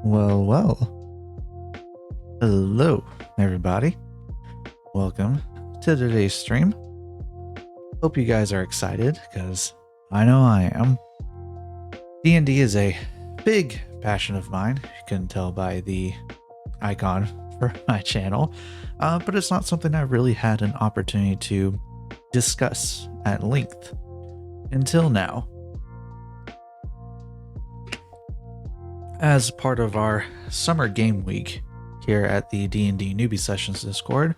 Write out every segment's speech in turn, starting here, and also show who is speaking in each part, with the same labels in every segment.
Speaker 1: Well. Hello, everybody. Welcome to today's stream. Hope you guys are excited, because I know I am. D&D is a big passion of mine. You can tell by the icon for my channel. But it's not something I really had an opportunity to discuss at length until now. As part of our summer game week here at the D&D Newbie Sessions Discord,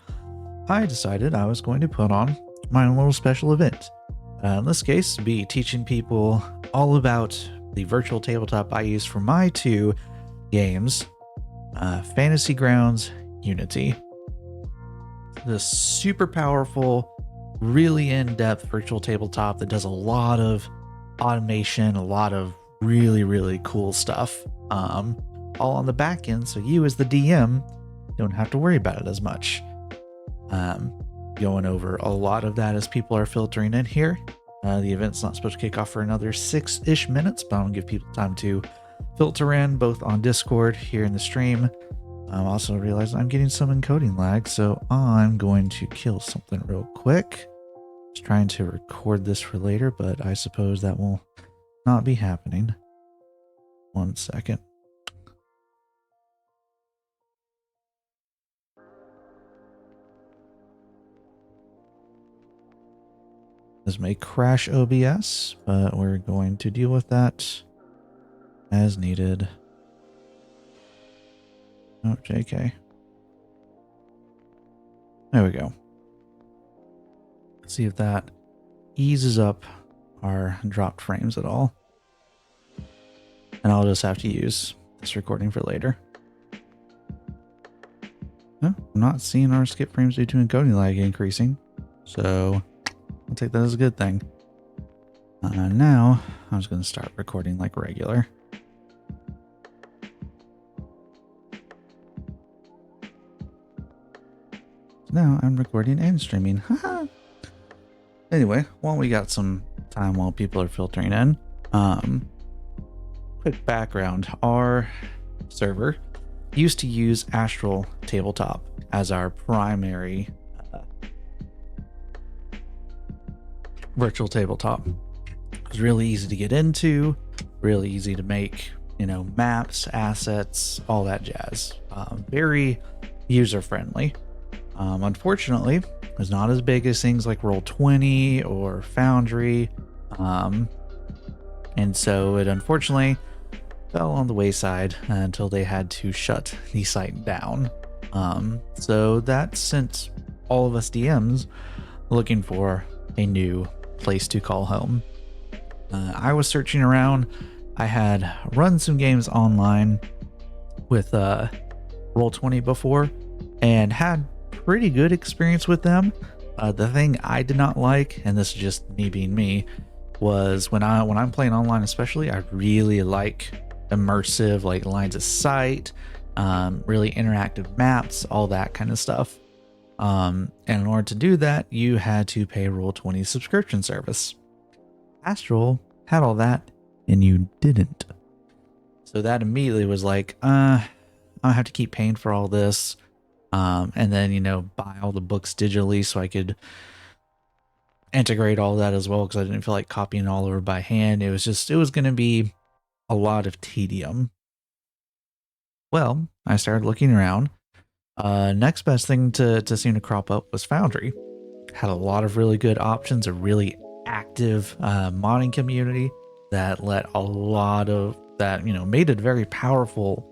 Speaker 1: I decided I was going to put on my own little special event. In this case, be teaching people all about the virtual tabletop I use for my two games, Fantasy Grounds Unity. This super powerful, really in-depth virtual tabletop that does a lot of automation, a lot of really cool stuff, all on the back end, so you as the DM don't have to worry about it as much. Going over a lot of that as people are filtering in here. The event's not supposed to kick off for another 6-ish minutes, but I'm gonna give people time to filter in both on Discord here in the stream. I'm also realizing I'm getting some encoding lag, so I'm going to kill something real quick. Just trying to record this for later, but I suppose that will not be happening. 1 second. This may crash OBS, but we're going to deal with that as needed. Oh, JK. There we go. Let's see if that eases up our dropped frames at all. And I'll just have to use this recording for later. No, I'm not seeing our skip frames due to encoding lag increasing, so I'll take that as a good thing. Now, I'm just going to start recording like regular. So now I'm recording and streaming. Anyway, while we got some time while people are filtering in, quick background. Our server used to use Astral Tabletop as our primary virtual tabletop. It was really easy to get into, really easy to make, maps, assets, all that jazz. Very user-friendly. Unfortunately, it's not as big as things like Roll20 or Foundry. And so it unfortunately fell on the wayside until they had to shut the site down. So that sent all of us DMs looking for a new place to call home. I was searching around. I had run some games online with Roll20 before and had pretty good experience with them. The thing I did not like, and this is just me being me, was when I'm playing online especially, I really like immersive, like lines of sight, really interactive maps, all that kind of stuff. And in order to do that, you had to pay Roll20 subscription service. Astral had all that, and you didn't. So that immediately was like, I have to keep paying for all this, and then, buy all the books digitally so I could integrate all that as well, because I didn't feel like copying all over by hand. It was going to be a lot of tedium. Well, I started looking around. Next best thing to seem to crop up was Foundry. Had a lot of really good options, a really active modding community that let a lot of that, made it a very powerful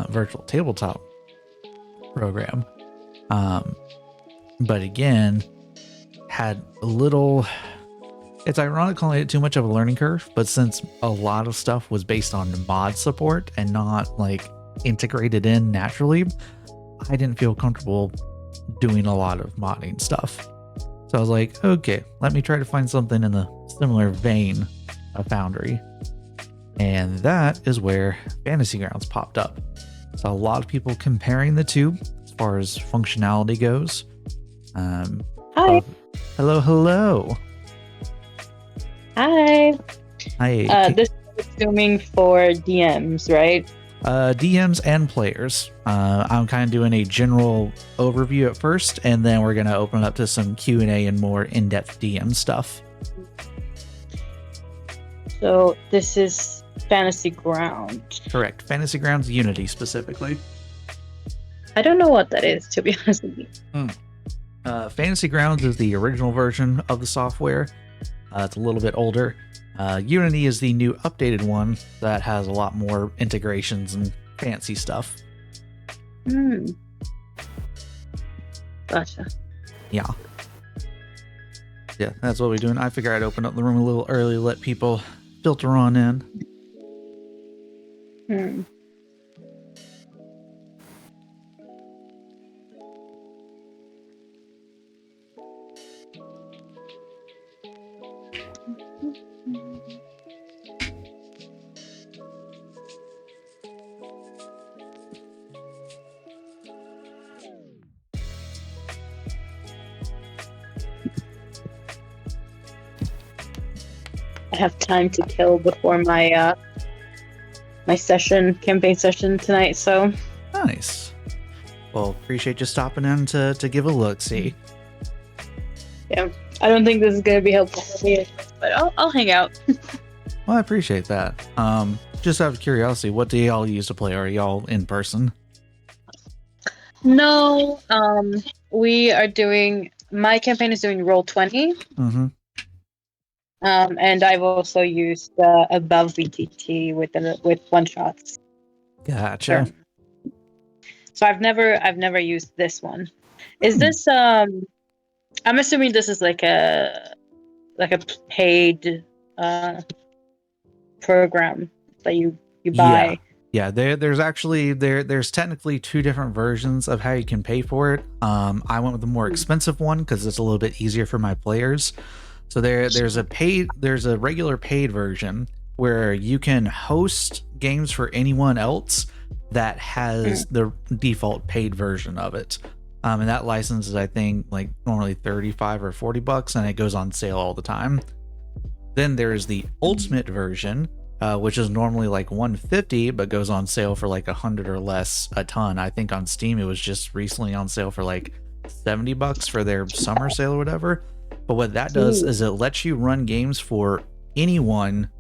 Speaker 1: virtual tabletop program. But again, had a little, it's ironic calling it too much of a learning curve, but since a lot of stuff was based on mod support and not like integrated in naturally, I didn't feel comfortable doing a lot of modding stuff. So I was like, okay, let me try to find something in a similar vein of Foundry. And that is where Fantasy Grounds popped up. So a lot of people comparing the two as far as functionality goes.
Speaker 2: Hi.
Speaker 1: Hello.
Speaker 2: Hi.
Speaker 1: Hi.
Speaker 2: This is assuming for DMs, right?
Speaker 1: DMs and players. I'm kind of doing a general overview at first, and then we're going to open up to some Q&A and more in-depth DM stuff.
Speaker 2: So this is Fantasy Ground.
Speaker 1: Correct. Fantasy Grounds Unity specifically.
Speaker 2: I don't know what that is, to be honest with you.
Speaker 1: Fantasy Grounds is the original version of the software. It's a little bit older. Unity is the new updated one that has a lot more integrations and fancy stuff.
Speaker 2: Gotcha.
Speaker 1: Yeah, that's what we're doing. I figure I'd open up the room a little early, let people filter on in.
Speaker 2: I have time to kill before my my campaign session tonight, so
Speaker 1: Nice. Well, appreciate you stopping in to give a look. See.
Speaker 2: yeah. I don't think this is gonna be helpful for me, but I'll hang out.
Speaker 1: Well, I appreciate that. Just out of curiosity, what do y'all use to play? Are y'all in person?
Speaker 2: No, we are doing. My campaign is doing Roll20.
Speaker 1: Mm-hmm.
Speaker 2: And I've also used Above BTT with one shots.
Speaker 1: Gotcha.
Speaker 2: So I've never used this one. Is this I'm assuming this is like a paid program that you buy.
Speaker 1: Yeah, there's technically two different versions of how you can pay for it. I went with the more expensive one because it's a little bit easier for my players. So there's a regular paid version where you can host games for anyone else that has the default paid version of it. And that license is, I think, like normally $35 or $40, and it goes on sale all the time. Then there's the ultimate version, which is normally like $150, but goes on sale for like $100 or less a ton. I think on Steam it was just recently on sale for like $70 for their summer sale or whatever. But what that does is it lets you run games for anyone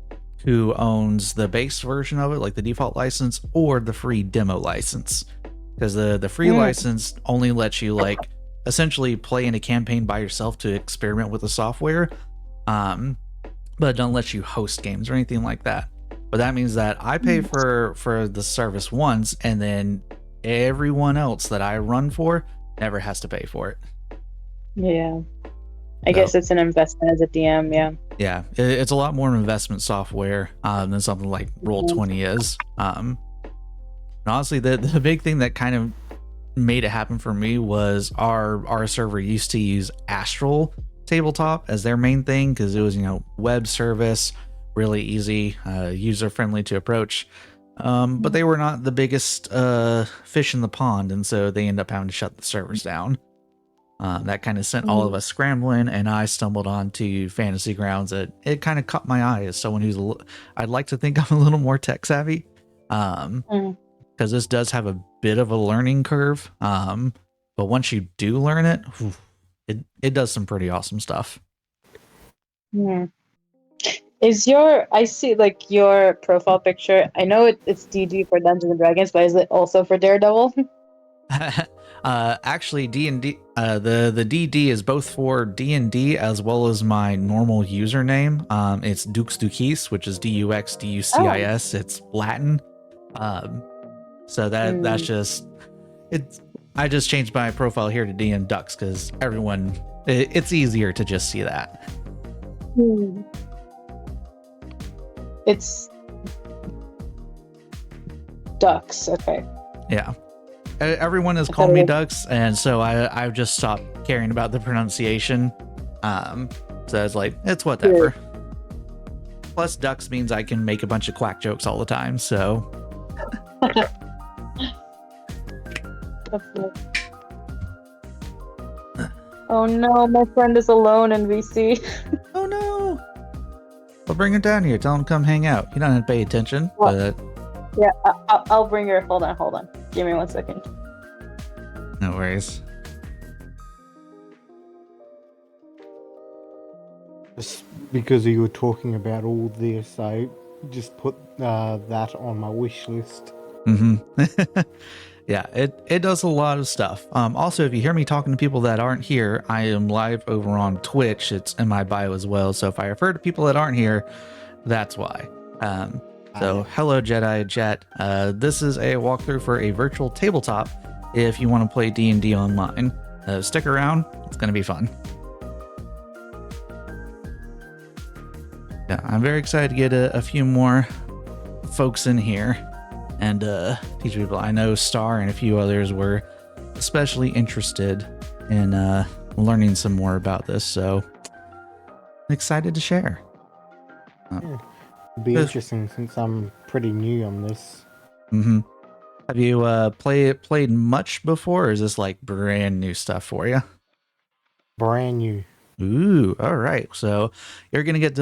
Speaker 1: who owns the base version of it, like the default license, or the free demo license. Because the free license only lets you like essentially play in a campaign by yourself to experiment with the software, but it don't let you host games or anything like that. But that means that I pay for the service once, and then everyone else that I run for never has to pay for it.
Speaker 2: Yeah. I guess it's an investment as a DM, yeah.
Speaker 1: Yeah, it's a lot more investment software than something like Roll20 is. And honestly, the big thing that kind of made it happen for me was our server used to use Astral Tabletop as their main thing because it was, web service, really easy, user-friendly to approach. But they were not the biggest fish in the pond, and so they ended up having to shut the servers down. That kind of sent all of us scrambling, and I stumbled onto Fantasy Grounds. It kind of caught my eye as someone who's I'd like to think I'm a little more tech savvy, because this does have a bit of a learning curve. But once you do learn it, it does some pretty awesome stuff.
Speaker 2: Is I see like your profile picture. I know it's DD for Dungeons and Dragons, but is it also for Daredevil?
Speaker 1: Actually, D&D, the DD is both for D&D as well as my normal username. It's Dux Ducis, which is DUX. It's Latin. So that's just it's. I just changed my profile here to DN Dux because it's easier to just see that.
Speaker 2: It's Dux, okay.
Speaker 1: Yeah. Everyone has called me Dux, and so I've just stopped caring about the pronunciation. So it's like, it's whatever. Plus, Dux means I can make a bunch of quack jokes all the time, so.
Speaker 2: Oh no, my friend is alone in VC.
Speaker 1: Oh no! Well, bring him down here. Tell him to come hang out. You don't have to pay attention, but
Speaker 2: Yeah, I'll bring her. Hold on. Give me 1 second.
Speaker 1: No worries.
Speaker 3: Just because you were talking about all this, I just put that on my wish list.
Speaker 1: Mm-hmm. Yeah, it does a lot of stuff. Also, if you hear me talking to people that aren't here, I am live over on Twitch. It's in my bio as well. So if I refer to people that aren't here, that's why. So hello, Jedi Jet. This is a walkthrough for a virtual tabletop. If you want to play D&D online, stick around. It's going to be fun. Yeah, I'm very excited to get a few more folks in here and teach people. I know Star and a few others were especially interested in learning some more about this, so I'm excited to share.
Speaker 3: It'll be interesting since I'm pretty new on this.
Speaker 1: Mm-hmm. Have you played much before, or is this like brand new stuff for you?
Speaker 3: Brand new.
Speaker 1: Ooh, all right. So you're gonna get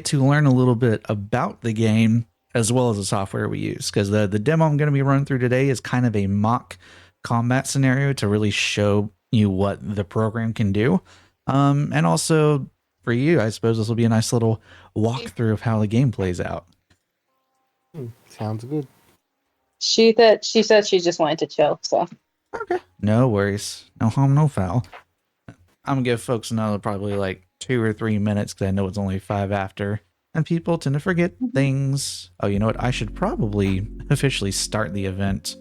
Speaker 1: to learn a little bit about the game as well as the software we use, because the demo I'm gonna be running through today is kind of a mock combat scenario to really show you what the program can do. And also for you, I suppose this will be a nice little walkthrough of how the game plays out.
Speaker 3: Sounds good.
Speaker 2: She said she just wanted to chill, so.
Speaker 1: Okay. No worries. No harm, no foul. I'm gonna give folks another probably like 2 or 3 minutes because I know it's only 5 after, and people tend to forget things. Oh, you know what? I should probably officially start the event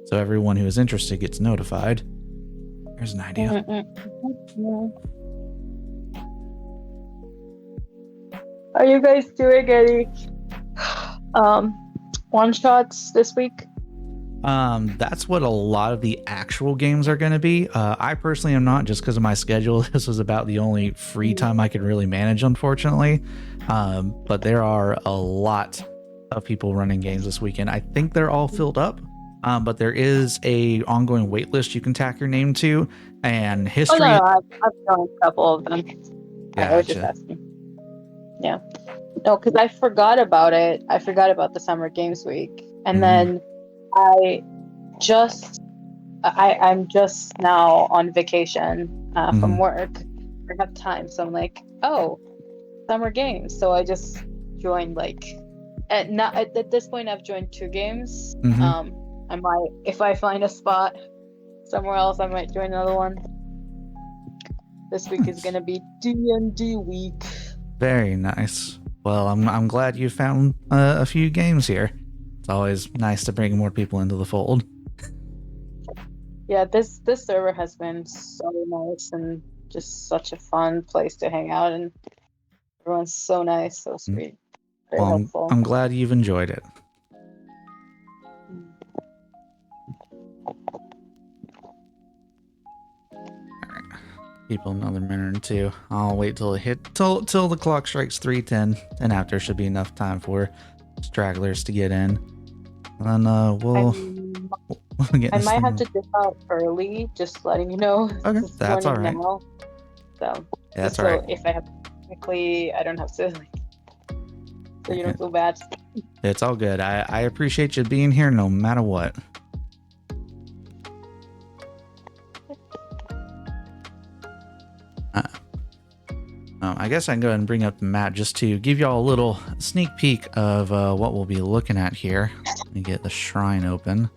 Speaker 1: so everyone who is interested gets notified. Here's an idea.
Speaker 2: Are you guys doing any one shots this week?
Speaker 1: That's what a lot of the actual games are going to be. I personally am not, just because of my schedule. This was about the only free time I could really manage, unfortunately. But there are a lot of people running games this weekend. I think they're all filled up, but there is a ongoing wait list you can tack your name to, and history.
Speaker 2: Oh, no, I've done a couple of them.
Speaker 1: Gotcha.
Speaker 2: I was just asking. Yeah. No, because I forgot about it. I forgot about the Summer Games Week, and then I'm just now on vacation from work. I have time, so I'm like, oh, Summer Games. So I just joined at this point I've joined 2 games. I might, if I find a spot somewhere else, I might join another one. This week is gonna be D&D week.
Speaker 1: Very nice. Well, I'm glad you found a few games here. It's always nice to bring more people into the fold.
Speaker 2: Yeah, this server has been so nice and just such a fun place to hang out, and everyone's so nice, so sweet, very helpful.
Speaker 1: I'm glad you've enjoyed it. People another minute or 2. I'll wait till till the clock strikes 3:10, and after should be enough time for stragglers to get in. And then we'll get.
Speaker 2: I might have to dip out early, just letting you know.
Speaker 1: Okay, that's all right.
Speaker 2: Now, so
Speaker 1: yeah, that's all right.
Speaker 2: If I have to quickly, I don't have to. So you don't feel bad.
Speaker 1: It's all good. I appreciate you being here no matter what. I guess I can go ahead and bring up the map just to give y'all a little sneak peek of what we'll be looking at here. Let me get the shrine open.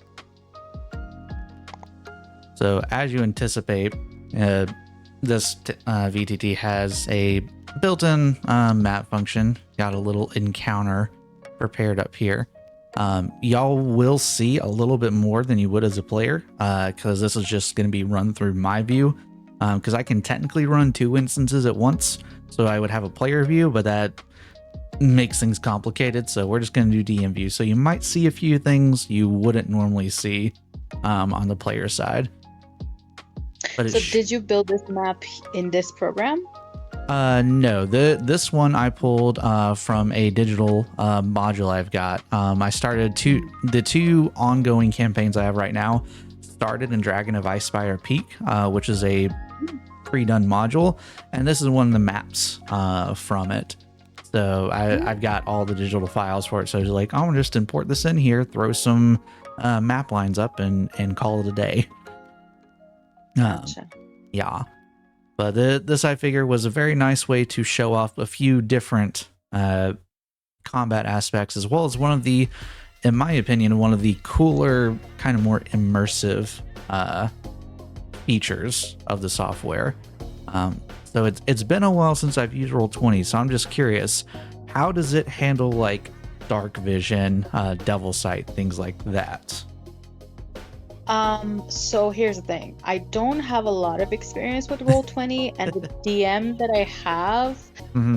Speaker 1: So as you anticipate, this VTT has a built-in map function. Got a little encounter prepared up here. Y'all will see a little bit more than you would as a player, because this is just going to be run through my view. Because I can technically run 2 instances at once, so I would have a player view, but that makes things complicated, so we're just going to do DM view. So you might see a few things you wouldn't normally see on the player side. But
Speaker 2: so did you build this map in this program?
Speaker 1: No, this one I pulled from a digital module I've got. I started the 2 ongoing campaigns I have right now started in Dragon of Icespire Peak, which is a pre-done module, and this is one of the maps from it. So I've got all the digital files for it. So I was like, I'll just import this in here, throw some map lines up, and call it a day.
Speaker 2: Gotcha.
Speaker 1: Yeah. But this, I figure, was a very nice way to show off a few different combat aspects, as well as one of the, in my opinion, one of the cooler, kind of more immersive features of the software. So it's been a while since I've used Roll20, so I'm just curious, how does it handle like dark vision, devil sight, things like that?
Speaker 2: So here's the thing. I don't have a lot of experience with Roll20, and the DM that I have,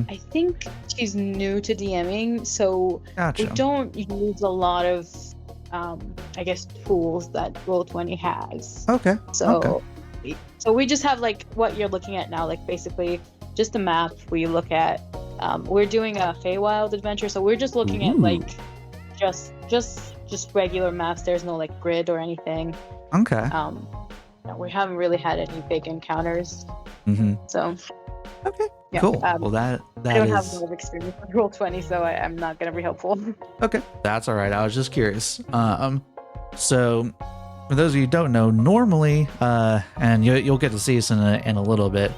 Speaker 2: I think she's new to DMing, so
Speaker 1: Gotcha.
Speaker 2: we don't use a lot of, I guess, tools that Roll20 has.
Speaker 1: Okay.
Speaker 2: So we just have like what you're looking at now, like basically just a map we look at. We're doing a Feywild adventure, so we're just looking at like just regular maps. There's no like grid or anything.
Speaker 1: Okay.
Speaker 2: We haven't really had any big encounters. So.
Speaker 1: Okay.
Speaker 2: Yeah,
Speaker 1: cool. Well, that
Speaker 2: I don't
Speaker 1: is...
Speaker 2: have a lot of experience with Roll20, so I'm not gonna be helpful.
Speaker 1: Okay, that's all right. I was just curious. So for those of you who don't know, normally, and you'll get to see this in a little bit.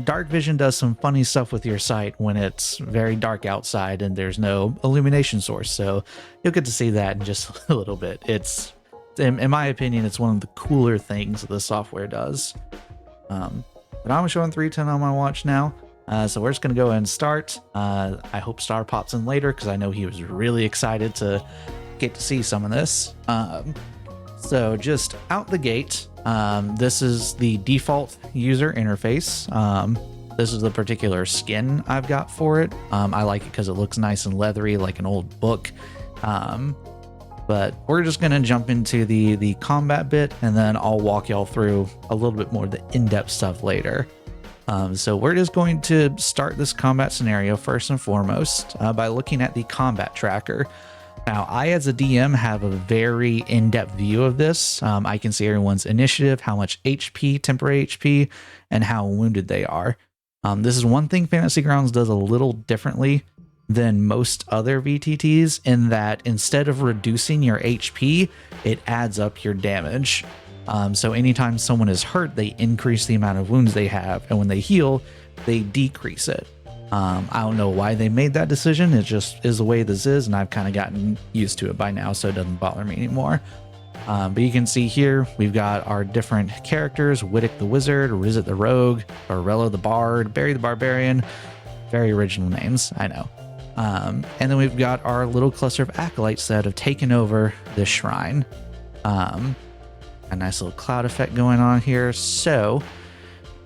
Speaker 1: Dark vision does some funny stuff with your sight when it's very dark outside and there's no illumination source. So you'll get to see that in just a little bit. It's, in my opinion, it's one of the cooler things the software does. But I'm showing 3:10 on my watch now. So we're just going to go ahead and start. I hope Star pops in later because I know he was really excited to get to see some of this. So just out the gate, this is the default user interface. This is the particular skin I've got for it. I like it because it looks nice and leathery like an old book. But we're just going to jump into the combat bit, and then I'll walk y'all through a little bit more of the in-depth stuff later. So we're just going to start this combat scenario first and foremost by looking at the combat tracker. Now, I as a DM have a very in-depth view of this. I can see everyone's initiative, how much HP, temporary HP, and how wounded they are. This is one thing Fantasy Grounds does a little differently than most other VTTs, in that instead of reducing your HP, it adds up your damage. So anytime someone is hurt, they increase the amount of wounds they have, and when they heal, they decrease it. I don't know why they made that decision. It just is the way this is, and I've kind of gotten used to it by now, so it doesn't bother me anymore. But you can see here, we've got our different characters: Wittick the Wizard, Rizit the Rogue, Aurello the Bard, Barry the Barbarian. Very original names, I know. And then we've got our little cluster of acolytes that have taken over this shrine. A nice little cloud effect going on here. So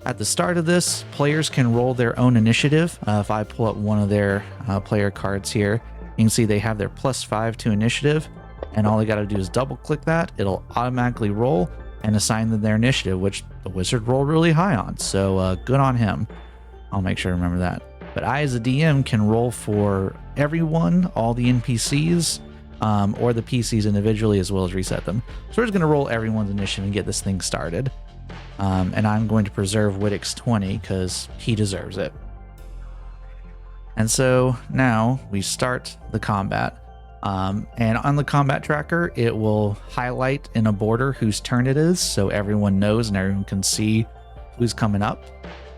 Speaker 1: at the start of this, players can roll their own initiative. If I pull up one of their player cards here, you can see they have their +5 to initiative, and all they got to do is double click that. It'll automatically roll and assign them their initiative, which the wizard rolled really high on. So good on him. I'll make sure to remember that. But I, as a DM, can roll for everyone, all the NPCs, or the PCs individually, as well as reset them. So we're just going to roll everyone's initiative and get this thing started. And I'm going to preserve Wittick's 20 because he deserves it. And so now we start the combat. And on the combat tracker, it will highlight in a border whose turn it is, so everyone knows and everyone can see who's coming up.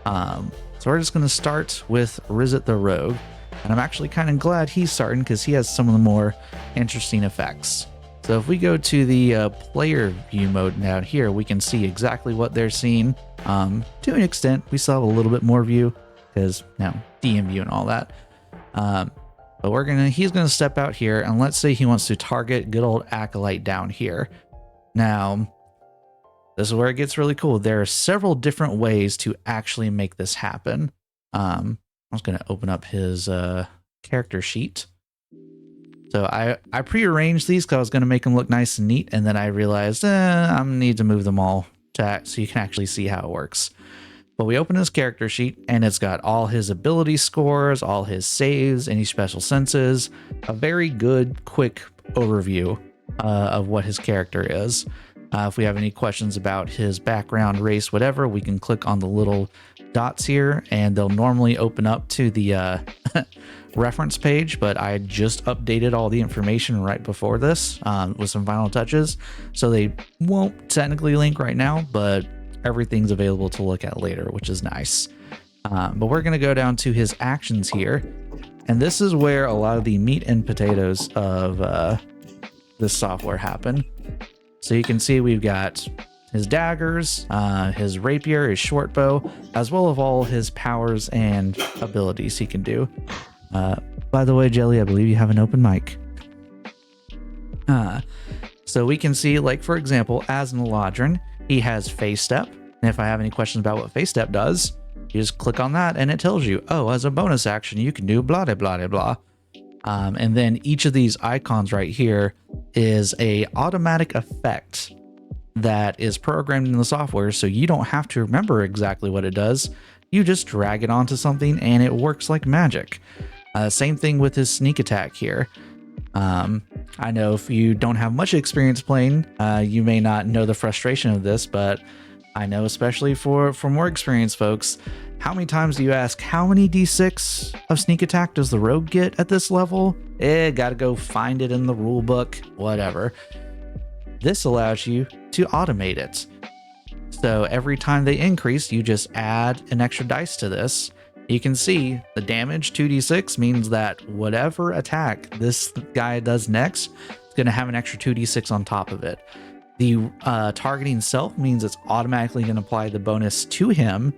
Speaker 1: So we're just going to start with Rizit the Rogue. And I'm actually kind of glad he's starting because he has some of the more interesting effects. So if we go to the player view mode down here, we can see exactly what they're seeing. To an extent, we still have a little bit more view because now DM view and all that. But he's gonna step out here, and let's say he wants to target good old Acolyte down here. Now, this is where it gets really cool. There are several different ways to actually make this happen. I'm just gonna open up his character sheet. So I prearranged these because I was going to make them look nice and neat, and then I realized I need to move them all so you can actually see how it works. But we open his character sheet, and it's got all his ability scores, all his saves, any special senses, a very good, quick overview of what his character is. If we have any questions about his background, race, whatever, we can click on the little dots here, and they'll normally open up to the reference page, but I just updated all the information right before this with some final touches, so they won't technically link right now, but everything's available to look at later, which is nice. But we're going to go down to his actions here, and this is where a lot of the meat and potatoes of this software happen. So you can see we've got his daggers, his rapier, his short bow, as well as all his powers and abilities he can do. By the way, Jelly, I believe you have an open mic. So we can see, like, for example, as an Eladrin, he has Phase Step. And if I have any questions about what Phase Step does, you just click on that and it tells you, oh, as a bonus action, you can do blah, blah, blah, blah. And then each of these icons right here is a automatic effect that is programmed in the software, so you don't have to remember exactly what it does. You just drag it onto something and it works like magic. Same thing with his sneak attack here. I know if you don't have much experience playing, you may not know the frustration of this, but I know especially for more experienced folks, how many times do you ask, how many d6 of sneak attack does the rogue get at this level? Gotta go find it in the rule book, whatever. This allows you to automate it. So every time they increase, you just add an extra dice to this. You can see the damage 2d6 means that whatever attack this guy does next, it's going to have an extra 2d6 on top of it. The targeting self means it's automatically going to apply the bonus to him.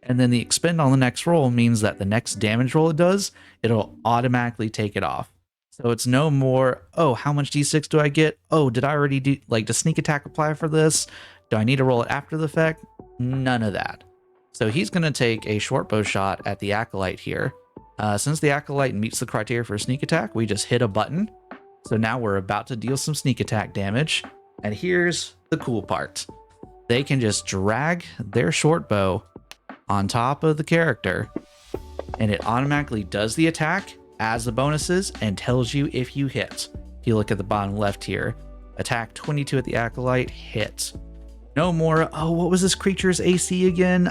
Speaker 1: And then the expend on the next roll means that the next damage roll it does, it'll automatically take it off. So it's no more, oh, how much d6 do I get? Oh, did I already do, like, does sneak attack apply for this? Do I need to roll it after the effect? None of that. So he's going to take a short bow shot at the Acolyte here. Since the Acolyte meets the criteria for sneak attack, we just hit a button. So now we're about to deal some sneak attack damage. And here's the cool part. They can just drag their short bow on top of the character, and it automatically does the attack, adds the bonuses, and tells you if you hit. If you look at the bottom left here, attack 22 at the Acolyte, hit. No more, oh, what was this creature's AC again?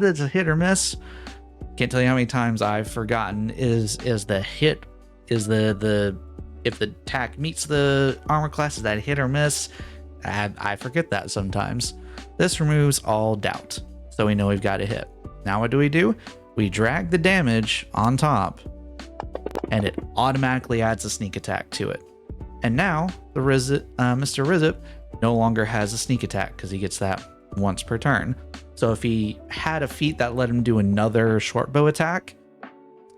Speaker 1: That's a hit or miss. Can't tell you how many times I've forgotten is the hit, is the if the attack meets the armor class, is that hit or miss? I forget that sometimes. This removes all doubt, so we know we've got a hit. Now what do? We drag the damage on top, and it automatically adds a sneak attack to it. And now the Mr. Rizip no longer has a sneak attack because he gets that once per turn. So if he had a feat that let him do another short bow attack,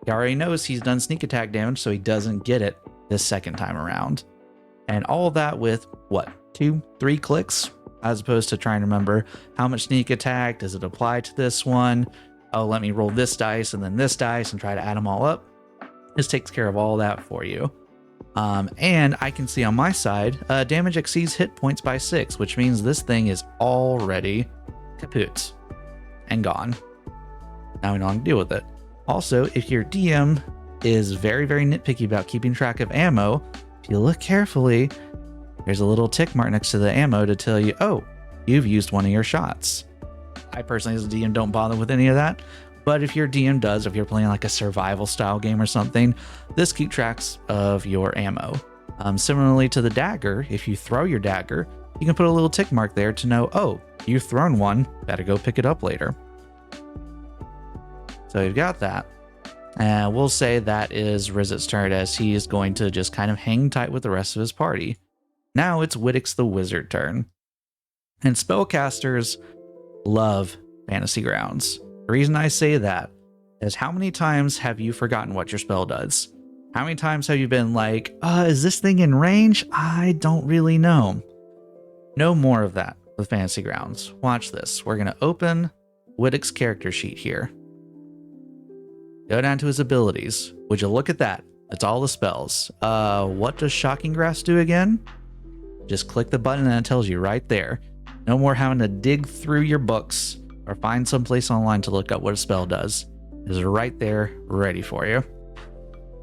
Speaker 1: he already knows he's done sneak attack damage, so he doesn't get it this second time around. And all of that with what, 2-3 clicks, as opposed to trying to remember how much sneak attack does it apply to this one. Oh, let me roll this dice and then this dice and try to add them all up. This takes care of all that for you. And I can see on my side, damage exceeds hit points by 6, which means this thing is already kaput and gone. Now we know how to deal with it. Also, if your DM is very, very nitpicky about keeping track of ammo, if you look carefully, there's a little tick mark next to the ammo to tell you, oh, you've used one of your shots. I personally, as a DM, don't bother with any of that. But if your DM does, if you're playing like a survival style game or something, this keeps tracks of your ammo. Similarly to the dagger, if you throw your dagger, you can put a little tick mark there to know, oh, you've thrown one, gotta go pick it up later. So you've got that. And we'll say that is Rizit's turn, as he is going to just kind of hang tight with the rest of his party. Now it's Wittix the Wizard turn. And spellcasters love Fantasy Grounds. The reason I say that is, how many times have you forgotten what your spell does? How many times have you been like, is this thing in range? I don't really know. No more of that with Fantasy Grounds. Watch this. We're going to open Wittix's character sheet here. Go down to his abilities. Would you look at that? It's all the spells. What does Shocking Grasp do again? Just click the button and it tells you right there. No more having to dig through your books or find someplace online to look up what a spell does. It is right there, ready for you.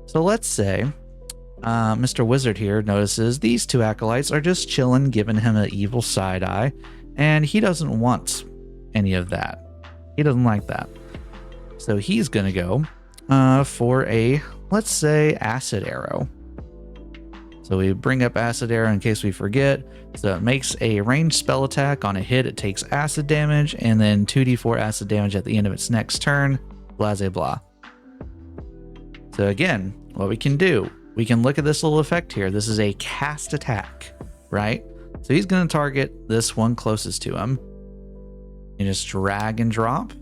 Speaker 1: So let's say Mr. Wizard here notices these two acolytes are just chilling, giving him an evil side eye, and he doesn't want any of that. He doesn't like that. So he's going to go for a, let's say, acid arrow. So we bring up acid arrow in case we forget. So it makes a ranged spell attack. On a hit, it takes acid damage, and then 2d4 acid damage at the end of its next turn. Blah, blah, blah. So again, what we can do, we can look at this little effect here. This is a cast attack, right? So he's going to target this one closest to him. You just drag and drop.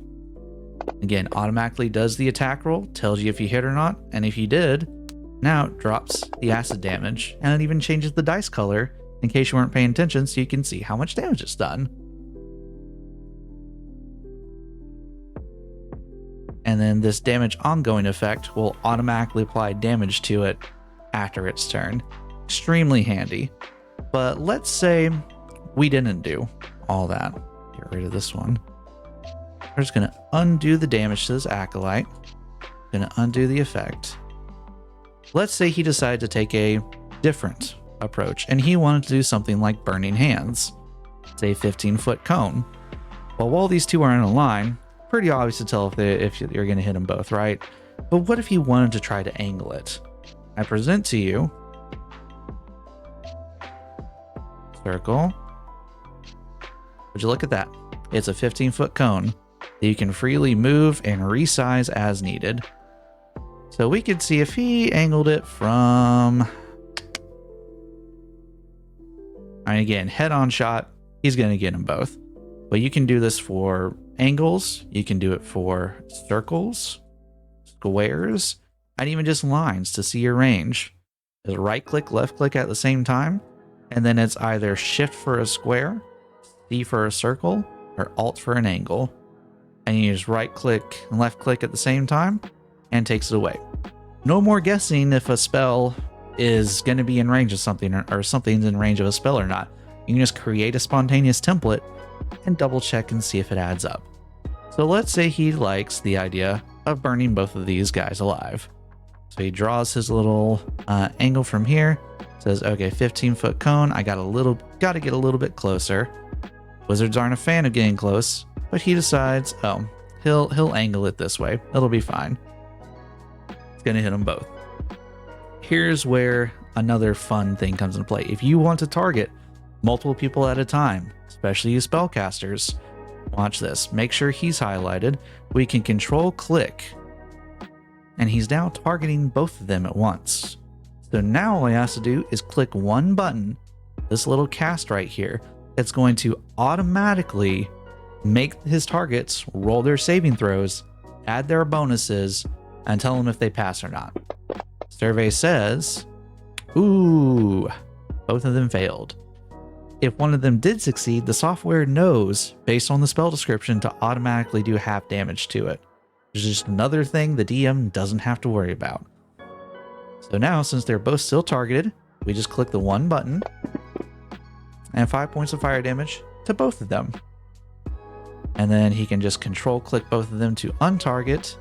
Speaker 1: Again, automatically does the attack roll, tells you if you hit or not, and if you did, now it drops the acid damage, and it even changes the dice color in case you weren't paying attention so you can see how much damage it's done. And then this damage ongoing effect will automatically apply damage to it after its turn. Extremely handy. But let's say we didn't do all that. Get rid of this one. We're just going to undo the damage to this acolyte. Going to undo the effect. Let's say he decided to take a different approach and he wanted to do something like Burning Hands. Say 15-foot cone. Well, while these two are in a line, pretty obvious to tell if you're going to hit them both, right? But what if he wanted to try to angle it? I present to you circle. Would you look at that? It's a 15-foot cone that you can freely move and resize as needed. So we could see if he angled it from, I mean, again, head-on shot, he's going to get them both. But you can do this for angles, you can do it for circles, squares, and even just lines to see your range. Just right-click, left-click at the same time, and then it's either Shift for a square, C for a circle, or Alt for an angle. And you just right-click and left-click at the same time, and takes it away. No more guessing if a spell is going to be in range of something or something's in range of a spell or not. You can just create a spontaneous template and double check and see if it adds up. So let's say he likes the idea of burning both of these guys alive. So he draws his little angle from here, says, okay, 15-foot cone, I got to get a little bit closer. Wizards aren't a fan of getting close, but he decides, oh, he'll angle it this way. It'll be fine. It's going to hit them both. Here's where another fun thing comes into play. If you want to target multiple people at a time, especially you spellcasters, watch this. Make sure he's highlighted. We can control click, and he's now targeting both of them at once. So now all he has to do is click one button, this little cast right here. It's going to automatically make his targets roll their saving throws, add their bonuses, and tell them if they pass or not. Survey says, ooh, both of them failed. If one of them did succeed, the software knows, based on the spell description, to automatically do half damage to it. There's just another thing the DM doesn't have to worry about. So now, since they're both still targeted, we just click the one button, and 5 points of fire damage to both of them. And then he can just control click both of them to untarget.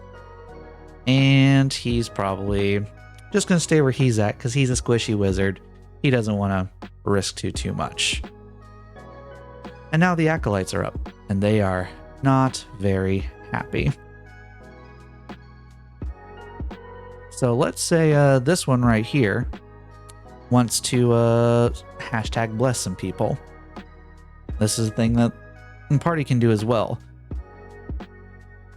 Speaker 1: And he's probably just going to stay where he's at because he's a squishy wizard. He doesn't want to risk too much. And now the acolytes are up, and they are not very happy. So let's say this one right here wants to hashtag bless some people. This is a thing that the party can do as well.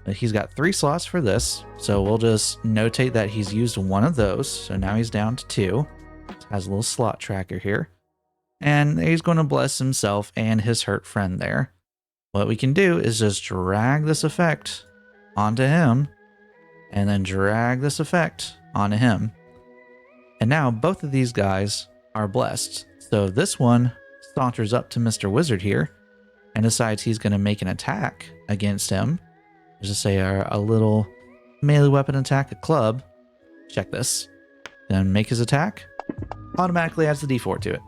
Speaker 1: He's got 3 slots for this, so we'll just notate that he's used one of those. So now he's down to 2. Has a little slot tracker here. And he's going to bless himself and his hurt friend there. What we can do is just drag this effect onto him, and then drag this effect onto him. And now both of these guys are blessed. So this one saunters up to Mr. Wizard here and decides he's going to make an attack against him. Just say a little melee weapon attack, a club. Check this. Then make his attack. Automatically adds the d4 to it.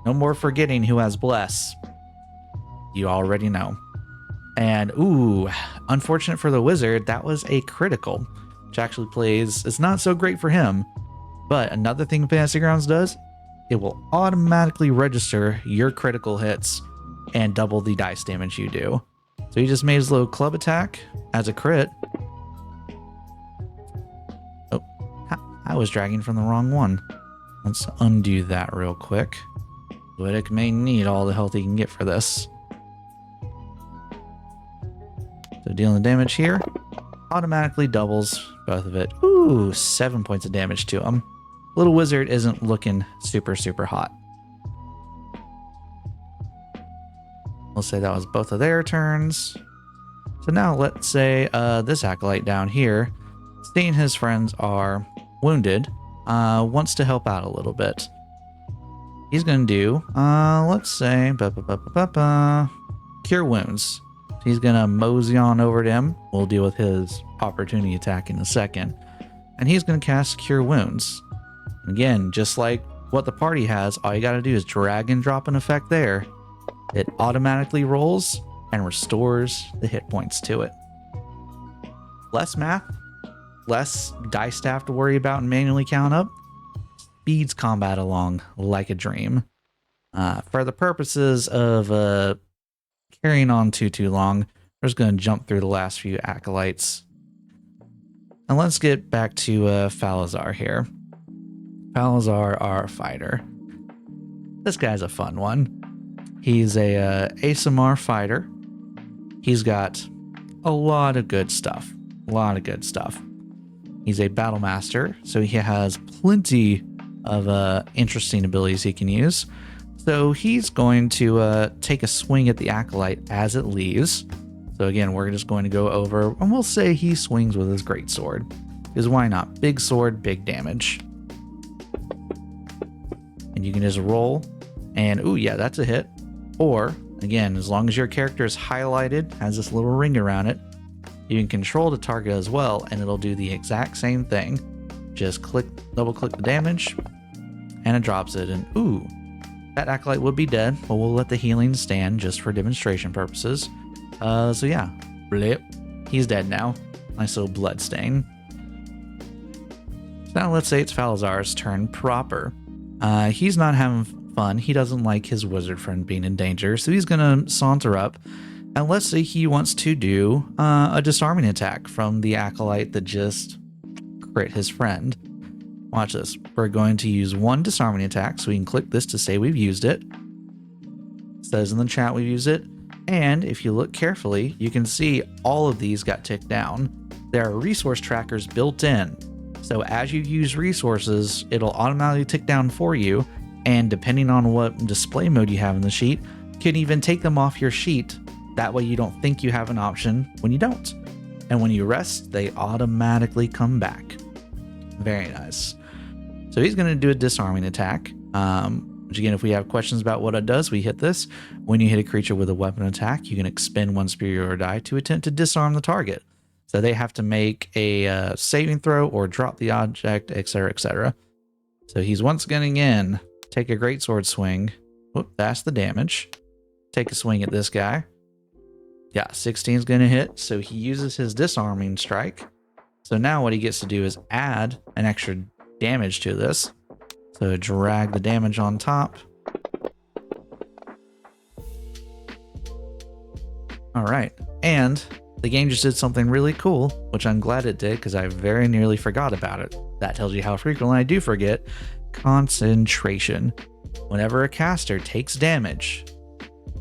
Speaker 1: No more forgetting who has bless. You already know. And ooh, unfortunate for the wizard, that was a critical, which actually plays, it's not so great for him. But another thing Fantasy Grounds does, it will automatically register your critical hits and double the dice damage you do. So he just made his little club attack as a crit. Oh, I was dragging from the wrong one. Let's undo that real quick. Wittek may need all the health he can get for this. So dealing damage here, automatically doubles both of it. Ooh, 7 points of damage to him. Little wizard isn't looking super, super hot. We'll say that was both of their turns. So now let's say this acolyte down here, seeing his friends are wounded, wants to help out a little bit. He's going to do, let's say, Cure Wounds. He's going to mosey on over to him. We'll deal with his opportunity attack in a second. And he's going to cast Cure Wounds. Again, just like what the party has, all you got to do is drag and drop an effect there. It automatically rolls and restores the hit points to it. Less math, less dice to have to worry about and manually count up. Speeds combat along like a dream. For the purposes of carrying on too long, we're just going to jump through the last few acolytes. And let's get back to Falazar here. Falazar, our fighter. This guy's a fun one. He's a ASMR fighter. He's got a lot of good stuff. He's a battle master, so he has plenty of interesting abilities he can use. So he's going to take a swing at the acolyte as it leaves. So again, we're just going to go over, and we'll say he swings with his greatsword. Because why not? Big sword, big damage. And you can just roll, and ooh, yeah, that's a hit. Or, again, as long as your character is highlighted, has this little ring around it, you can control the target as well, and it'll do the exact same thing. Just double click the damage, and it drops it. And ooh, that acolyte would be dead, but we'll let the healing stand just for demonstration purposes. So yeah, blip, he's dead now. Nice little blood stain. So now let's say it's Falazar's turn proper. He's not having fun. He doesn't like his wizard friend being in danger, so he's gonna saunter up. And let's say he wants to do a disarming attack from the acolyte that just crit his friend. Watch this. We're going to use one disarming attack, so we can click this to say we've used it. It says in the chat we've used it. And if you look carefully, you can see all of these got ticked down. There are resource trackers built in. So as you use resources, it'll automatically tick down for you. And depending on what display mode you have in the sheet, you can even take them off your sheet. That way you don't think you have an option when you don't. And when you rest, they automatically come back. Very nice. So he's going to do a disarming attack. Which again, if we have questions about what it does, we hit this. When you hit a creature with a weapon attack, you can expend one superior die to attempt to disarm the target. So they have to make a saving throw or drop the object, etc., etc. So he's once again take a greatsword swing. Whoop, that's the damage. Take a swing at this guy. Yeah, 16 is going to hit. So he uses his disarming strike. So now what he gets to do is add an extra damage to this. So drag the damage on top. All right. And the game just did something really cool, which I'm glad it did because I very nearly forgot about it. That tells you how frequently I do forget. Concentration. Whenever a caster takes damage,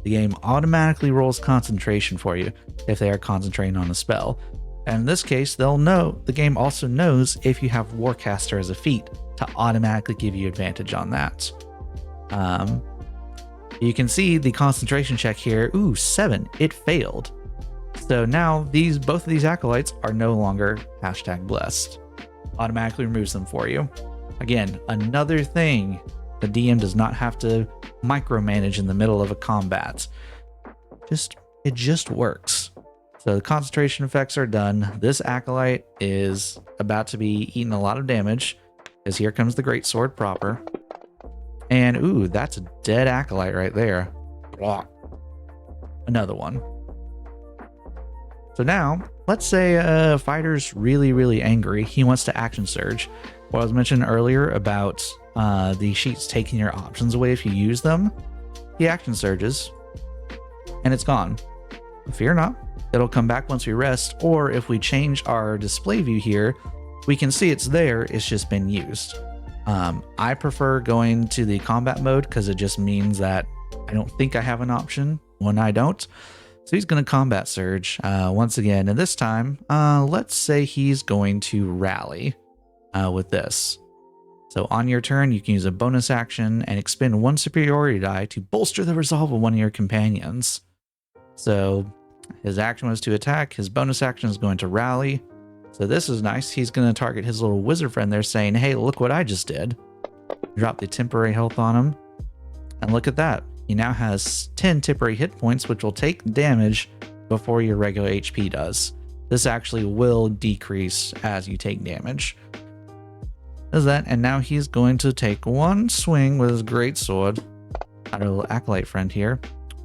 Speaker 1: the game automatically rolls concentration for you if they are concentrating on a spell. And in this case, they'll know, the game also knows if you have Warcaster as a feat to automatically give you advantage on that. You can see the concentration check here. Ooh, 7. It failed. So now both of these acolytes are no longer #blessed. Automatically removes them for you. Again, another thing the DM does not have to micromanage in the middle of a combat. It just works. So the concentration effects are done. This acolyte is about to be eating a lot of damage, because here comes the greatsword proper. And ooh, that's a dead acolyte right there. Another one. So now, let's say a fighter's really, really angry. He wants to action surge. What I was mentioning earlier about the sheets taking your options away if you use them. He action surges, and it's gone. fear not. It'll come back once we rest, or if we change our display view here, we can see it's there, it's just been used. I prefer going to the combat mode because it just means that I don't think I have an option when I don't. So he's going to combat surge once again, and this time, let's say he's going to rally with this. So on your turn, you can use a bonus action and expend 1 superiority die to bolster the resolve of one of your companions. So his action was to attack, his bonus action is going to rally. So this is nice. He's going to target his little wizard friend there saying, hey, look what I just did. Drop the temporary health on him. And look at that. He now has 10 temporary hit points, which will take damage before your regular HP does. This actually will decrease as you take damage. Does that, and now he's going to take one swing with his greatsword at our little acolyte friend here.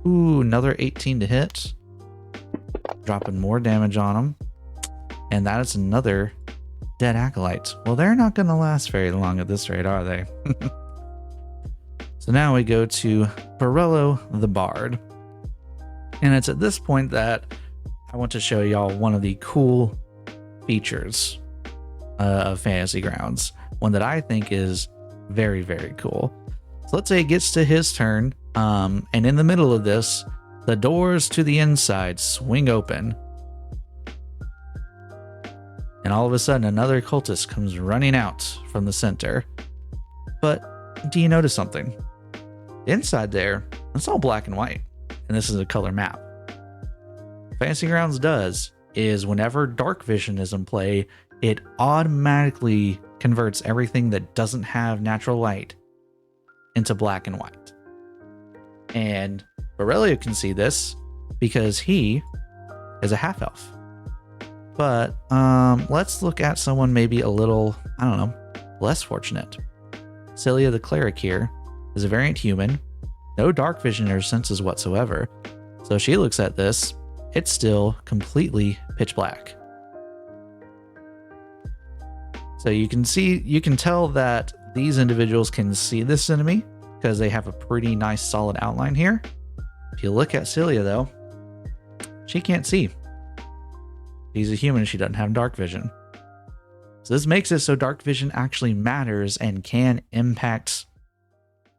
Speaker 1: Ooh, another 18 to hit. Dropping more damage on him. And that is another dead acolyte. Well, they're not going to last very long at this rate, are they? So now we go to Borello the Bard. And it's at this point that I want to show y'all one of the cool features of Fantasy Grounds. One that I think is very, very cool. So let's say it gets to his turn. And in the middle of this, the doors to the inside swing open. And all of a sudden, another cultist comes running out from the center. But do you notice something? Inside there, it's all black and white. And this is a color map. Fantasy Grounds does is whenever dark vision is in play, it automatically converts everything that doesn't have natural light into black and white. And Borello can see this because he is a half-elf. But let's look at someone maybe a little, I don't know, less fortunate. Celia the Cleric here is a variant human, no dark vision in her senses whatsoever. So she looks at this, it's still completely pitch black. So you can tell that these individuals can see this enemy because they have a pretty nice solid outline here. If you look at Celia though, she can't see. She's a human, she doesn't have dark vision. So this makes it so dark vision actually matters and can impact,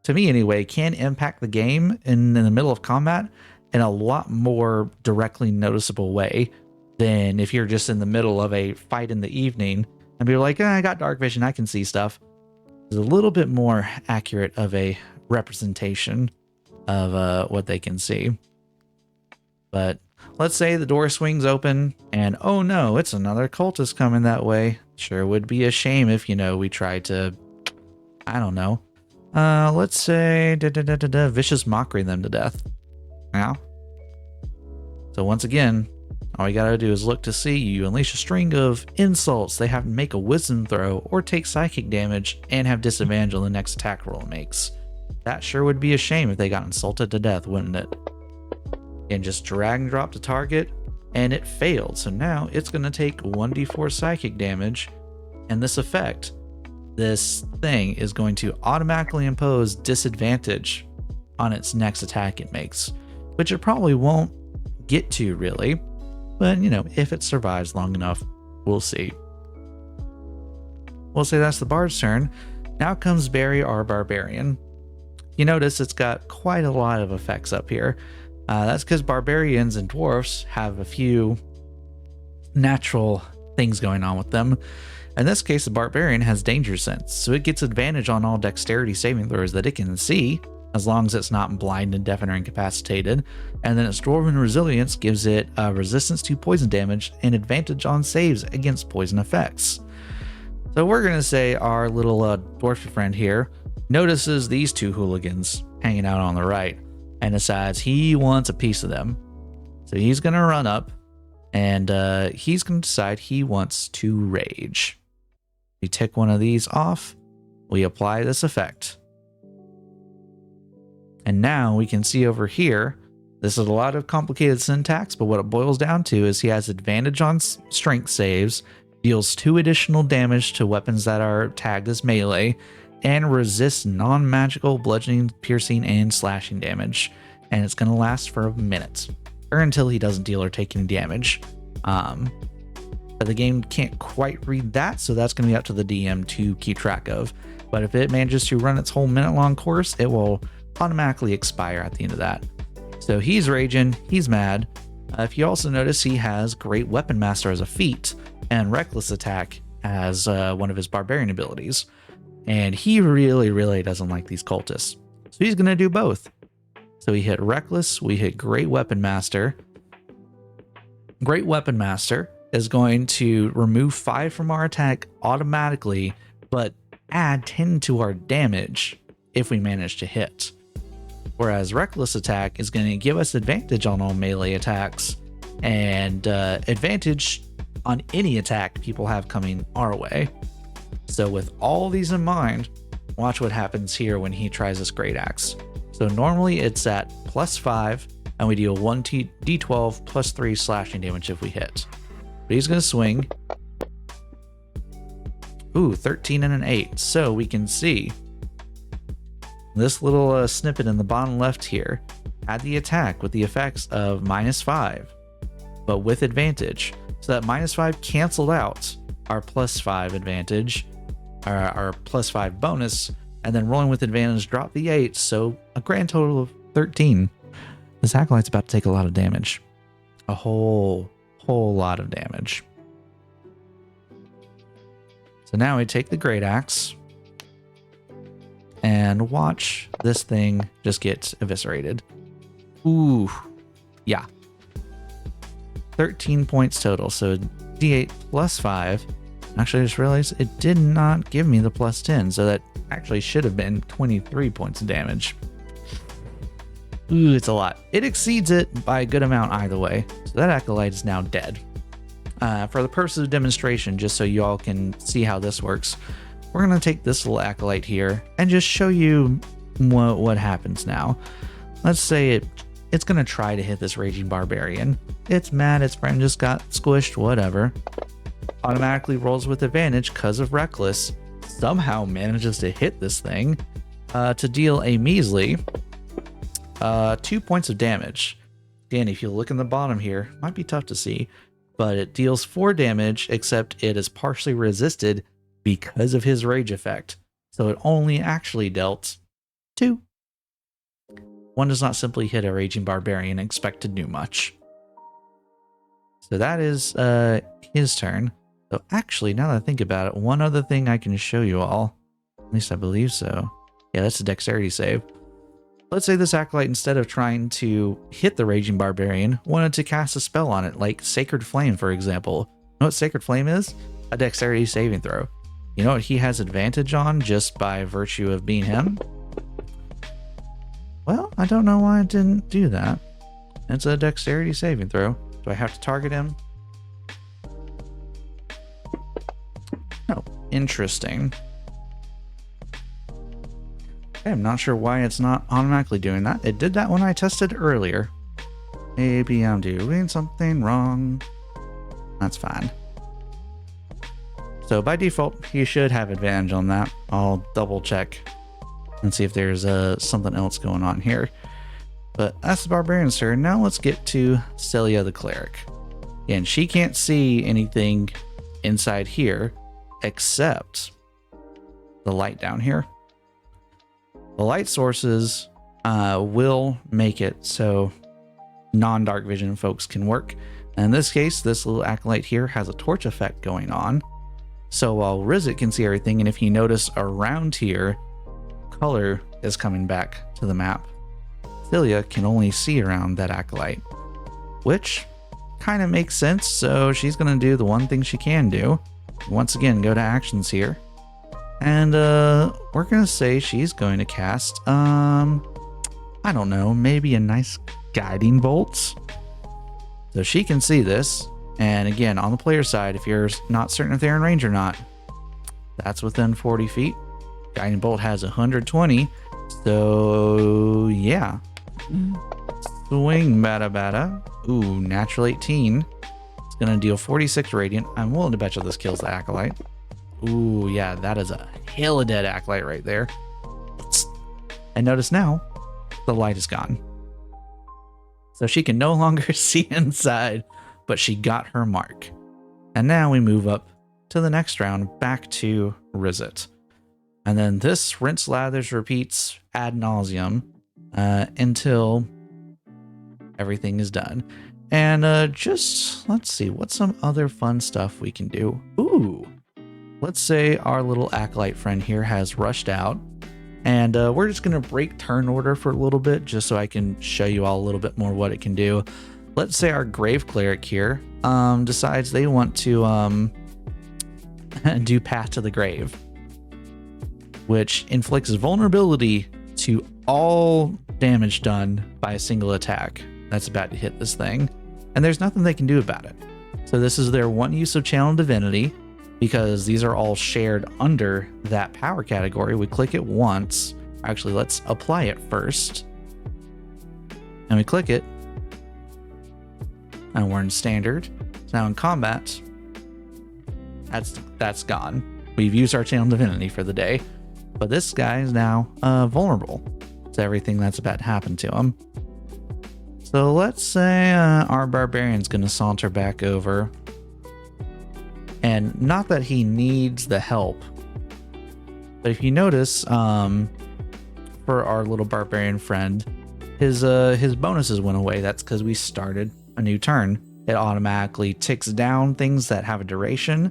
Speaker 1: to me anyway, can impact the game in the middle of combat in a lot more directly noticeable way than if you're just in the middle of a fight in the evening and be like, I got dark vision, I can see stuff. It's a little bit more accurate of a representation of what they can see. But let's say the door swings open and oh no, it's another cultist coming that way. Sure would be a shame if, we tried to, I don't know. Let's say vicious mockery them to death. Now. So once again, all you gotta do is look to see you unleash a string of insults. They have to make a wisdom throw or take psychic damage and have disadvantage on the next attack roll it makes. That sure would be a shame if they got insulted to death, wouldn't it? And just drag and drop the target, and it failed. So now it's going to take 1d4 psychic damage, and this effect, this thing is going to automatically impose disadvantage on its next attack it makes, which it probably won't get to really, but if it survives long enough, we'll see. We'll say that's the Bard's turn. Now comes Barry, our Barbarian. You notice it's got quite a lot of effects up here. That's because barbarians and dwarfs have a few natural things going on with them. In this case, the barbarian has danger sense, so it gets advantage on all dexterity saving throws that it can see, as long as it's not blind, deafened, or incapacitated. And then its dwarven resilience gives it resistance to poison damage and advantage on saves against poison effects. So we're going to say our little dwarf friend here notices these two hooligans hanging out on the right and decides he wants a piece of them. So he's going to run up and he's going to decide he wants to rage. We tick one of these off. We apply this effect. And now we can see over here, this is a lot of complicated syntax, but what it boils down to is he has advantage on strength saves, deals 2 additional damage to weapons that are tagged as melee, and resists non-magical bludgeoning, piercing, and slashing damage. And it's going to last for a minute. or until he doesn't deal or take any damage. But the game can't quite read that, so that's going to be up to the DM to keep track of. But if it manages to run its whole minute-long course, it will automatically expire at the end of that. So he's raging, he's mad. If you also notice, he has Great Weapon Master as a feat and Reckless Attack as one of his barbarian abilities. And he really doesn't like these cultists. So he's going to do both. So we hit Reckless, we hit Great Weapon Master. Great Weapon Master is going to remove 5 from our attack automatically, but add 10 to our damage if we manage to hit. Whereas Reckless Attack is going to give us advantage on all melee attacks and advantage on any attack people have coming our way. So with all these in mind, watch what happens here when he tries this Great Axe. So normally it's at +5, and we deal 1d12 plus 3 slashing damage if we hit. But he's going to swing. Ooh, 13 and an 8. So we can see this little snippet in the bottom left here had the attack with the effects of -5, but with advantage. So that -5 canceled out our +5 advantage, our +5 bonus, and then rolling with advantage dropped the 8, so a grand total of 13. This Acolyte's about to take a lot of damage. A whole lot of damage. So now we take the Great Axe and watch this thing just get eviscerated. Ooh, yeah. 13 points total, so D8 plus 5. Actually, I just realized it did not give me the +10, so that actually should have been 23 points of damage. Ooh, it's a lot. It exceeds it by a good amount either way, so that Acolyte is now dead. For the purposes of demonstration, just so you all can see how this works, we're going to take this little Acolyte here and just show you what happens now. Let's say it's going to try to hit this Raging Barbarian. It's mad, its friend just got squished, whatever. Automatically rolls with advantage because of Reckless. Somehow manages to hit this thing to deal a measly 2 points of damage. Again, if you look in the bottom here, might be tough to see, but it deals 4 damage, except it is partially resisted because of his rage effect. So it only actually dealt 2. One does not simply hit a Raging Barbarian and expect to do much. So that is his turn. So actually, now that I think about it, one other thing I can show you all, at least I believe so. Yeah, that's a dexterity save. Let's say this Acolyte, instead of trying to hit the Raging Barbarian, wanted to cast a spell on it, like Sacred Flame, for example. You know what Sacred Flame is? A dexterity saving throw. You know what he has advantage on just by virtue of being him? Well, I don't know why I didn't do that. It's a dexterity saving throw. Do I have to target him? No. Interesting. I'm not sure why it's not automatically doing that. It did that when I tested earlier. Maybe I'm doing something wrong. That's fine. So by default, you should have advantage on that. I'll double check and see if there's something else going on here. But that's the Barbarian's turn. Now let's get to Celia the Cleric. And she can't see anything inside here except the light down here. The light sources will make it so non-dark vision folks can work. And in this case, this little Acolyte here has a torch effect going on. So while Rizit can see everything, and if you notice around here, color is coming back to the map. Celia can only see around that Acolyte, which kind of makes sense. So she's going to do the one thing she can do. Once again, go to actions here. And we're going to say she's going to cast, I don't know, maybe a nice Guiding Bolt. So she can see this. And again, on the player side, if you're not certain if they're in range or not, that's within 40 feet. Guiding Bolt has 120. So yeah. Swing bada bada. Ooh, natural 18. It's going to deal 46 radiant. I'm willing to bet you this kills the Acolyte. Ooh, yeah, that is a hill of dead Acolyte right there. And notice now, the light is gone. So she can no longer see inside, but she got her mark. And now we move up to the next round, back to Rizit. And then this rinse lathers repeats ad nauseum until everything is done. And just, let's see, what's some other fun stuff we can do? Ooh, let's say our little acolyte friend here has rushed out. And we're just going to break turn order for a little bit, just so I can show you all a little bit more what it can do. Let's say our Grave Cleric here decides they want to do Path to the Grave, which inflicts vulnerability to all damage done by a single attack that's about to hit this thing. And there's nothing they can do about it. So this is their one use of Channel Divinity, because these are all shared under that power category. We click it once. Actually, let's apply it first. And we click it. And we're in standard. So now in combat, that's gone. We've used our Channel Divinity for the day. But this guy is now vulnerable to everything that's about to happen to him. So let's say our Barbarian's going to saunter back over. And not that he needs the help, but if you notice, for our little Barbarian friend, his bonuses went away. That's because we started a new turn. It automatically ticks down things that have a duration.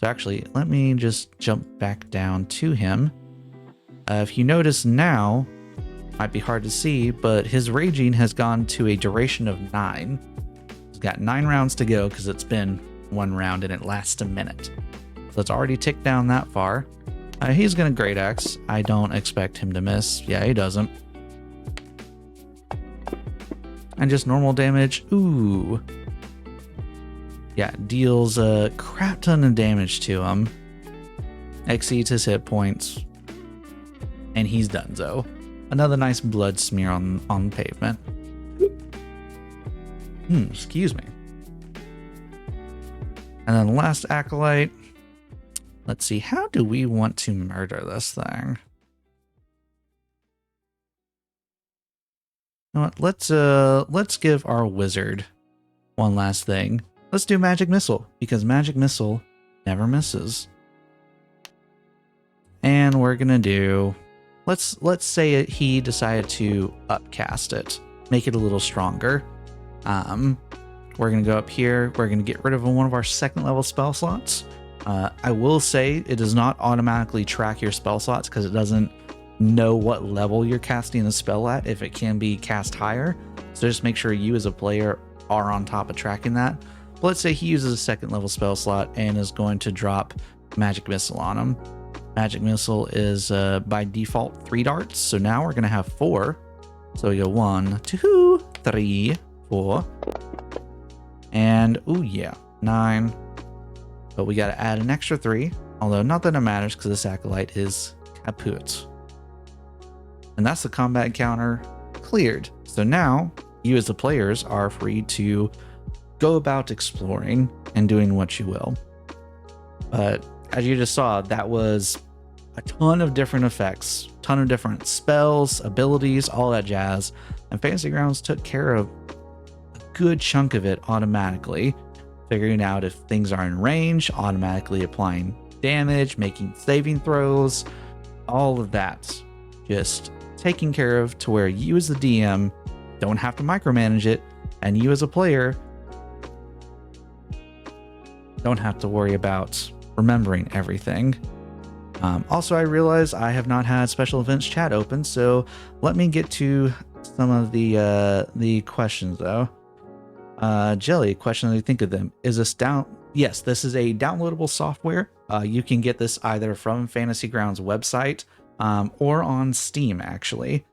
Speaker 1: So actually, let me just jump back down to him. If you notice now, might be hard to see, but his Raging has gone to a duration of 9. He's got 9 rounds to go because it's been 1 round and it lasts a minute. So it's already ticked down that far. He's gonna Great Axe. I don't expect him to miss. Yeah, he doesn't. And just normal damage. Ooh. Yeah, deals a crap ton of damage to him. Exceeds his hit points. And he's donezo. Another nice blood smear on the pavement. Excuse me. And then last acolyte. Let's see, how do we want to murder this thing? You know what? Let's give our wizard one last thing. Let's do Magic Missile, because Magic Missile never misses. And we're gonna do, let's say he decided to upcast it, make it a little stronger. We're going to go up here. We're going to get rid of one of our 2nd level spell slots. I will say it does not automatically track your spell slots because it doesn't know what level you're casting the spell at, if it can be cast higher. So just make sure you as a player are on top of tracking that. But let's say he uses a 2nd level spell slot and is going to drop Magic Missile on him. Magic Missile is by default 3 darts. So now we're going to have 4. So we go 1, 2, 3, 4. And, ooh, yeah, 9. But we got to add an extra 3. Although, not that it matters because this acolyte is kaput. And that's the combat encounter cleared. So now, you as the players are free to go about exploring and doing what you will. But, as you just saw, that was a ton of different effects, ton of different spells, abilities, all that jazz. And Fantasy Grounds took care of good chunk of it automatically, figuring out if things are in range, automatically applying damage, making saving throws, all of that. Just taking care of to where you as the DM don't have to micromanage it, and you as a player don't have to worry about remembering everything. Also, I realize I have not had special events chat open, so let me get to some of the questions though. Jelly, question that you think of them. Is this down? Yes, this is a downloadable software. You can get this either from Fantasy Grounds website or on Steam, actually.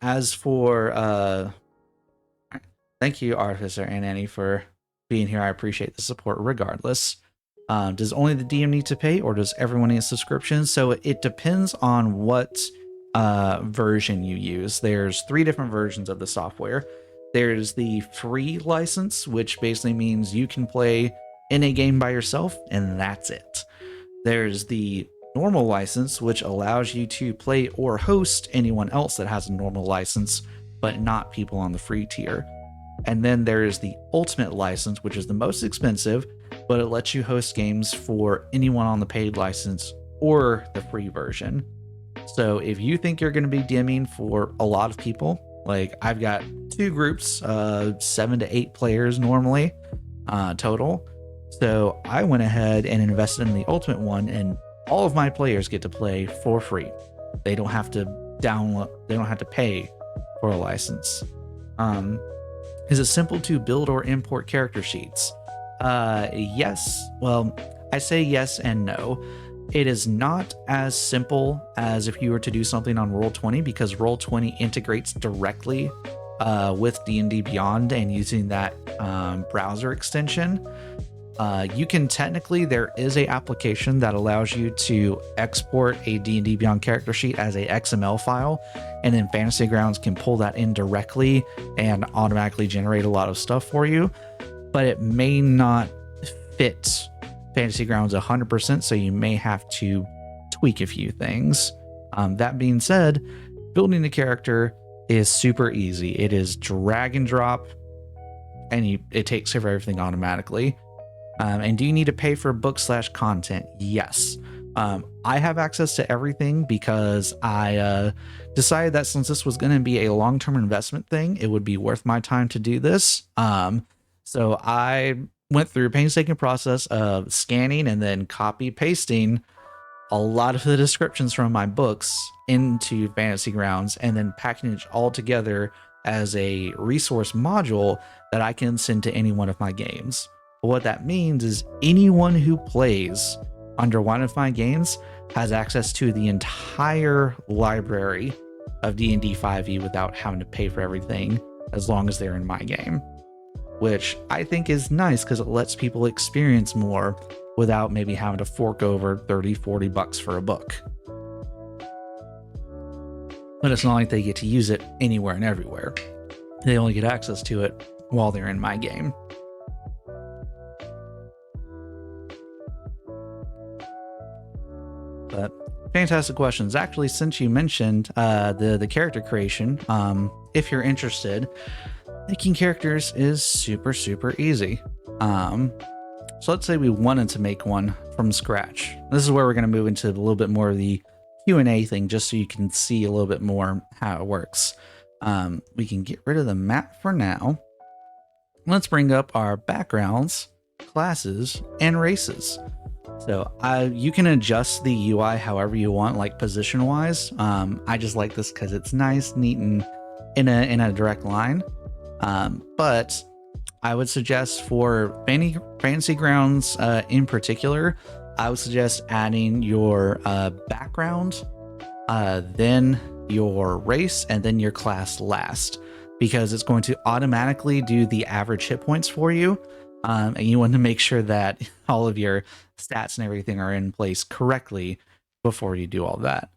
Speaker 1: As for, thank you, Artificer and Annie, for being here. I appreciate the support regardless. Does only the DM need to pay, or does everyone need a subscription? So it depends on what version you use. There's 3 different versions of the software. There's the free license, which basically means you can play in a game by yourself, and that's it. There's the normal license, which allows you to play or host anyone else that has a normal license but not people on the free tier. And then there is the Ultimate license, which is the most expensive, but it lets you host games for anyone on the paid license or the free version. So if you think you're going to be DMing for a lot of people, like I've got 2 groups, 7 to 8 players normally total. So I went ahead and invested in the Ultimate one, and all of my players get to play for free. They don't have to download, they don't have to pay for a license. Is it simple to build or import character sheets? Yes. Well, I say yes and no. It is not as simple as if you were to do something on Roll20, because Roll20 integrates directly with D&D Beyond and using that browser extension. You can technically, there is a application that allows you to export a D&D Beyond character sheet as a XML file, and then Fantasy Grounds can pull that in directly and automatically generate a lot of stuff for you, but it may not fit Fantasy Grounds 100%, so you may have to tweak a few things. That being said, building a character is super easy. It is drag and drop, and it takes care of everything automatically. And do you need to pay for book/content? Yes. I have access to everything because I decided that since this was going to be a long-term investment thing, it would be worth my time to do this. So I went through a painstaking process of scanning and then copy pasting a lot of the descriptions from my books into Fantasy Grounds, and then packaging it all together as a resource module that I can send to any one of my games. What that means is anyone who plays under one of my games has access to the entire library of D&D 5e without having to pay for everything, as long as they're in my game, which I think is nice because it lets people experience more without maybe having to fork over 30, 40 bucks for a book. But it's not like they get to use it anywhere and everywhere. They only get access to it while they're in my game. But fantastic questions. Actually, since you mentioned the character creation, if you're interested, making characters is super easy. So let's say we wanted to make one from scratch. This is where we're going to move into a little bit more of the Q&A thing, just so you can see a little bit more how it works. We can get rid of the map for now. Let's bring up our backgrounds, classes, and races. So you can adjust the UI however you want, like position wise. I just like this because it's nice, neat, and in a direct line. But I would suggest for Fantasy Grounds in particular, I would suggest adding your background, then your race, and then your class last, because it's going to automatically do the average hit points for you. And you want to make sure that all of your stats and everything are in place correctly before you do all that.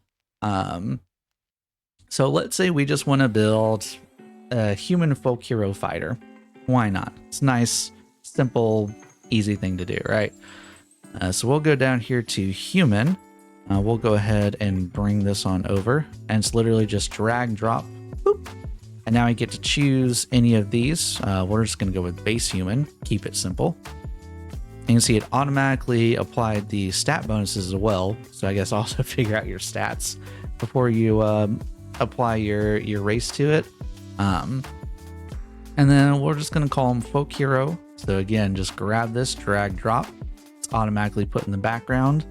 Speaker 1: So let's say we just want to build a human folk hero fighter. Why not? It's nice, simple, easy thing to do, right? So we'll go down here to human. We'll go ahead and bring this on over, and it's literally just drag and drop. Boop. And now I get to choose any of these. We're just going to go with base human, keep it simple. And you can see it automatically applied the stat bonuses as well. So I guess also figure out your stats before you apply your race to it. And then we're just going to call him folk hero. So again, just grab this, drag, drop. It's automatically put in the background.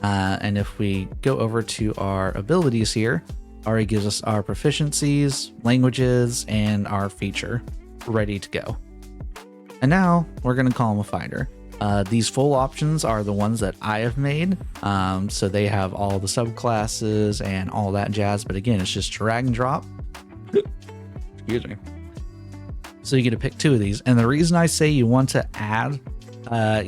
Speaker 1: And if we go over to our abilities here, already gives us our proficiencies, languages, and our feature ready to go. And now we're going to call him a fighter. These full options are the ones that I have made. So they have all the subclasses and all that jazz. But again, it's just drag and drop. Excuse me. So you get to pick 2 of these. And the reason I say you want to add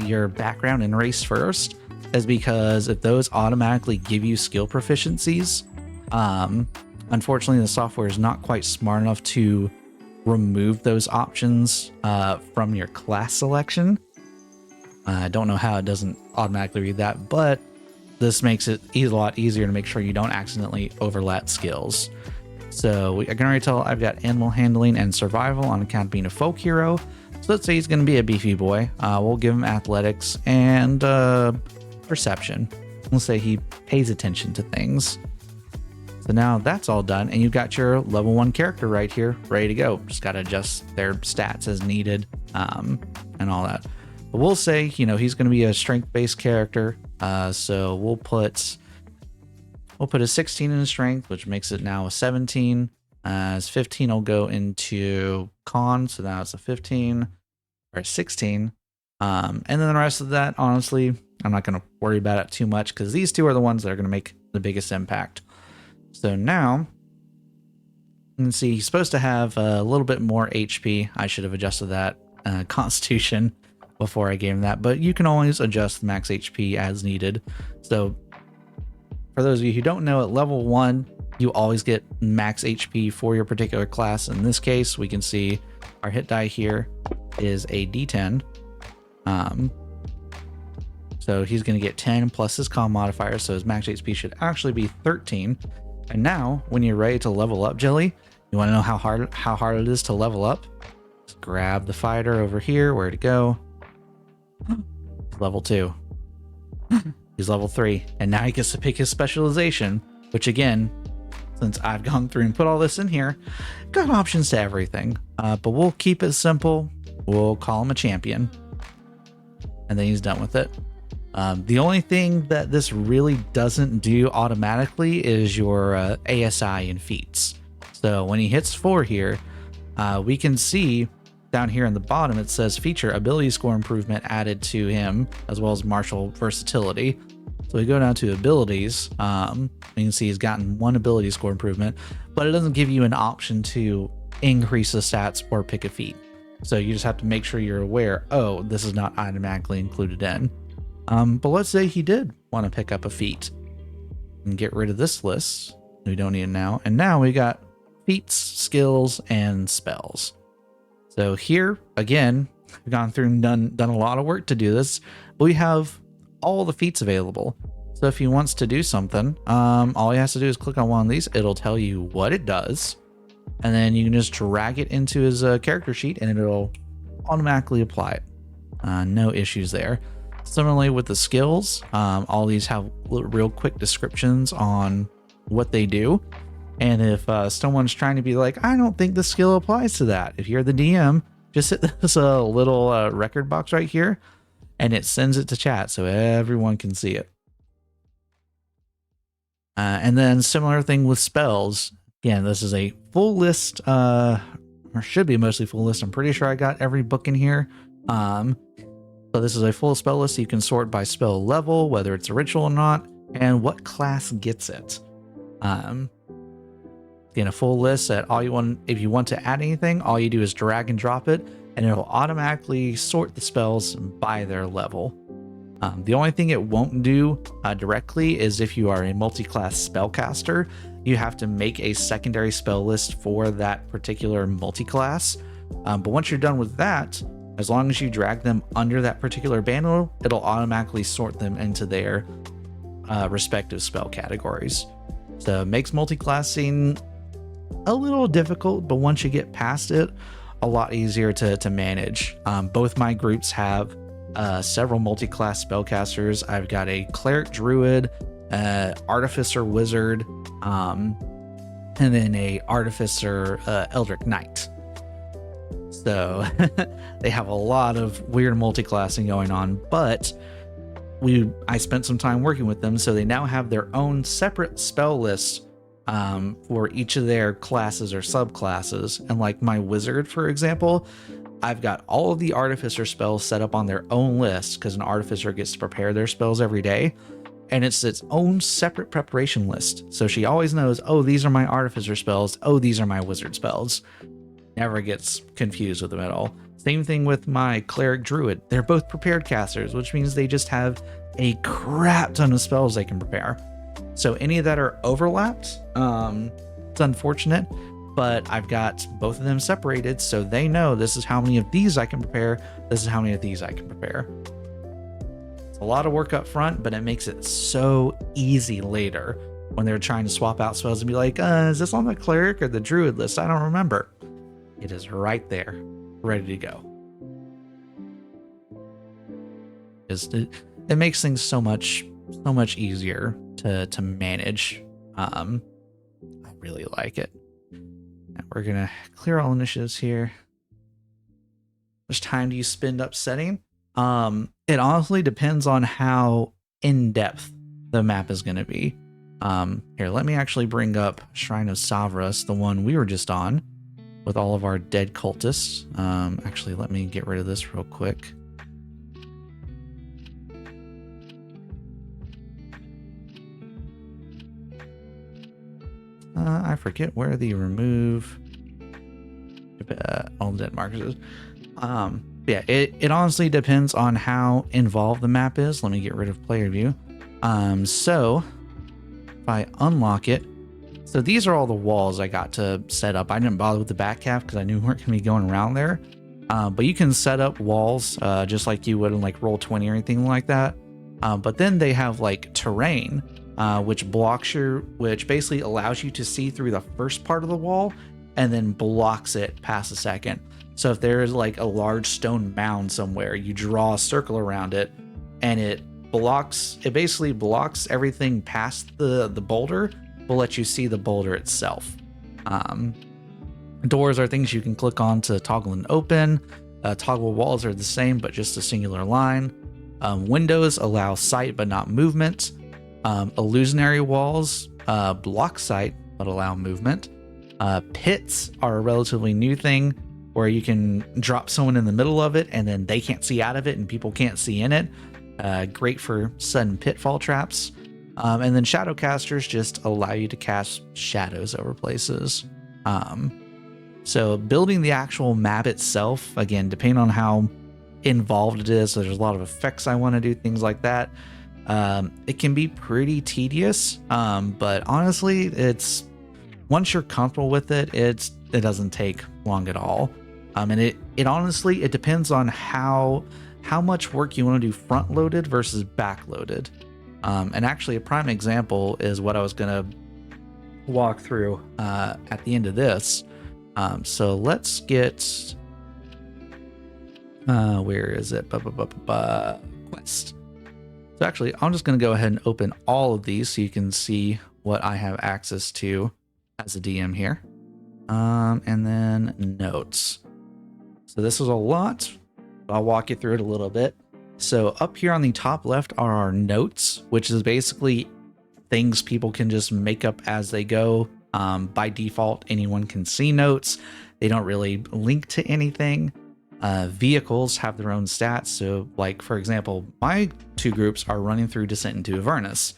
Speaker 1: your background and race first is because if those automatically give you skill proficiencies, unfortunately the software is not quite smart enough to remove those options from your class selection. I don't know how it doesn't automatically read that, but this makes it a lot easier to make sure you don't accidentally overlap skills. So I can already tell I've got animal handling and survival on account of being a folk hero. So let's say he's going to be a beefy boy. We'll give him athletics and perception. We'll say he pays attention to things. So now that's all done, and you've got your level 1 character right here, ready to go. Just got to adjust their stats as needed, and all that. But we'll say, you know, he's going to be a strength-based character. So we'll put a 16 in his strength, which makes it now a 17. As 15 will go into con, so now it's a 15 or a 16. And then the rest of that, honestly, I'm not going to worry about it too much because these two are the ones that are going to make the biggest impact. So now, you can see he's supposed to have a little bit more HP. I should have adjusted that Constitution before I gave him that, but you can always adjust the max HP as needed. So for those of you who don't know, at level 1, you always get max HP for your particular class. In this case, we can see our hit die here is a D10. So he's going to get 10 plus his con modifier, so his max HP should actually be 13. And now, when you're ready to level up, Jelly, you want to know how hard it is to level up? Just grab the fighter over here. Where to go? Level 2. He's level 3, and now he gets to pick his specialization, which again, since I've gone through and put all this in here, got options to everything. But we'll keep it simple. We'll call him a champion, and then he's done with it. The only thing that this really doesn't do automatically is your ASI and feats. So when he hits 4 here, we can see down here in the bottom, it says feature ability score improvement added to him, as well as martial versatility. So we go down to abilities. You can see he's gotten 1 ability score improvement, but it doesn't give you an option to increase the stats or pick a feat. So you just have to make sure you're aware, oh, this is not automatically included in. But let's say he did want to pick up a feat and get rid of this list. We don't need it now. And now we got feats, skills, and spells. So here, again, we've gone through and done a lot of work to do this, but we have all the feats available. So if he wants to do something, all he has to do is click on one of these. It'll tell you what it does. And then you can just drag it into his character sheet and it'll automatically apply it. No issues there. Similarly with the skills, all these have real quick descriptions on what they do. And if someone's trying to be like, I don't think the skill applies to that, if you're the DM, just hit this little record box right here and it sends it to chat so everyone can see it. And then similar thing with spells. Again, this is a full list, or should be mostly full list. I'm pretty sure I got every book in here. So this is a full spell list. So you can sort by spell level, whether it's a ritual or not, and what class gets it. In a full list that all you want, if you want to add anything, all you do is drag and drop it, and it'll automatically sort the spells by their level. The only thing it won't do directly is if you are a multi-class spellcaster, you have to make a secondary spell list for that particular multi-class. But once you're done with that, as long as you drag them under that particular banner, it'll automatically sort them into their respective spell categories. So it makes multi-classing a little difficult, but once you get past it, a lot easier to manage. Both my groups have several multi-class spellcasters. I've got a cleric druid, artificer wizard, and then a artificer eldritch knight. So they have a lot of weird multi-classing going on, but I spent some time working with them, so they now have their own separate spell list for each of their classes or subclasses. And like my wizard, for example, I've got all of the artificer spells set up on their own list because an artificer gets to prepare their spells every day, and it's its own separate preparation list. So she always knows, oh, these are my artificer spells, oh, these are my wizard spells. Never gets confused with them at all. Same thing with my cleric druid. They're both prepared casters, which means they just have a crap ton of spells they can prepare. So any that are overlapped, it's unfortunate, but I've got both of them separated so they know this is how many of these I can prepare, this is how many of these I can prepare. It's a lot of work up front, but it makes it so easy later. when they're trying to swap out spells and be like, is this on the cleric or the druid list? I don't remember. It is right there, ready to go. It makes things so much easier to manage. I really like it. Now we're gonna clear all initiatives here. How much time do you spend upsetting? It honestly depends on how in-depth the map is gonna be. Here, let me actually bring up Shrine of Savras, the one we were just on, with all of our dead cultists. Actually, let me get rid of this real quick. I forget where the remove all the dead markers is. Yeah, it honestly depends on how involved the map is. Let me get rid of player view. So if I unlock it, so these are all the walls I got to set up. I didn't bother with the back half because I knew we weren't going to be going around there. But you can set up walls just like you would in like Roll20 or anything like that. But then they have like terrain, which basically allows you to see through the first part of the wall and then blocks it past the second. So if there is like a large stone mound somewhere, you draw a circle around it and it basically blocks everything past the boulder, but let you see the boulder itself. Doors are things you can click on to toggle and open. Toggle walls are the same, but just a singular line. Windows allow sight but not movement. Illusionary walls block sight but allow movement. Pits are a relatively new thing where you can drop someone in the middle of it and then they can't see out of it and people can't see in it. Great for sudden pitfall traps. And then shadow casters just allow you to cast shadows over places. So building the actual map itself, again, depending on how involved it is, so there's a lot of effects I want to do, things like that. It can be pretty tedious, but honestly, once you're comfortable with it, it doesn't take long at all. And it honestly, it depends on how much work you want to do front loaded versus back loaded. And actually a prime example is what I was going to walk through at the end of this. So let's get, where is it? Quest. So actually, I'm just going to go ahead and open all of these so you can see what I have access to as a DM here. And then notes. So this is a lot. I'll walk you through it a little bit. So up here on the top left are our notes, which is basically things people can just make up as they go. By default, anyone can see notes. They don't really link to anything. Vehicles have their own stats. So like, for example, my two groups are running through Descent into Avernus.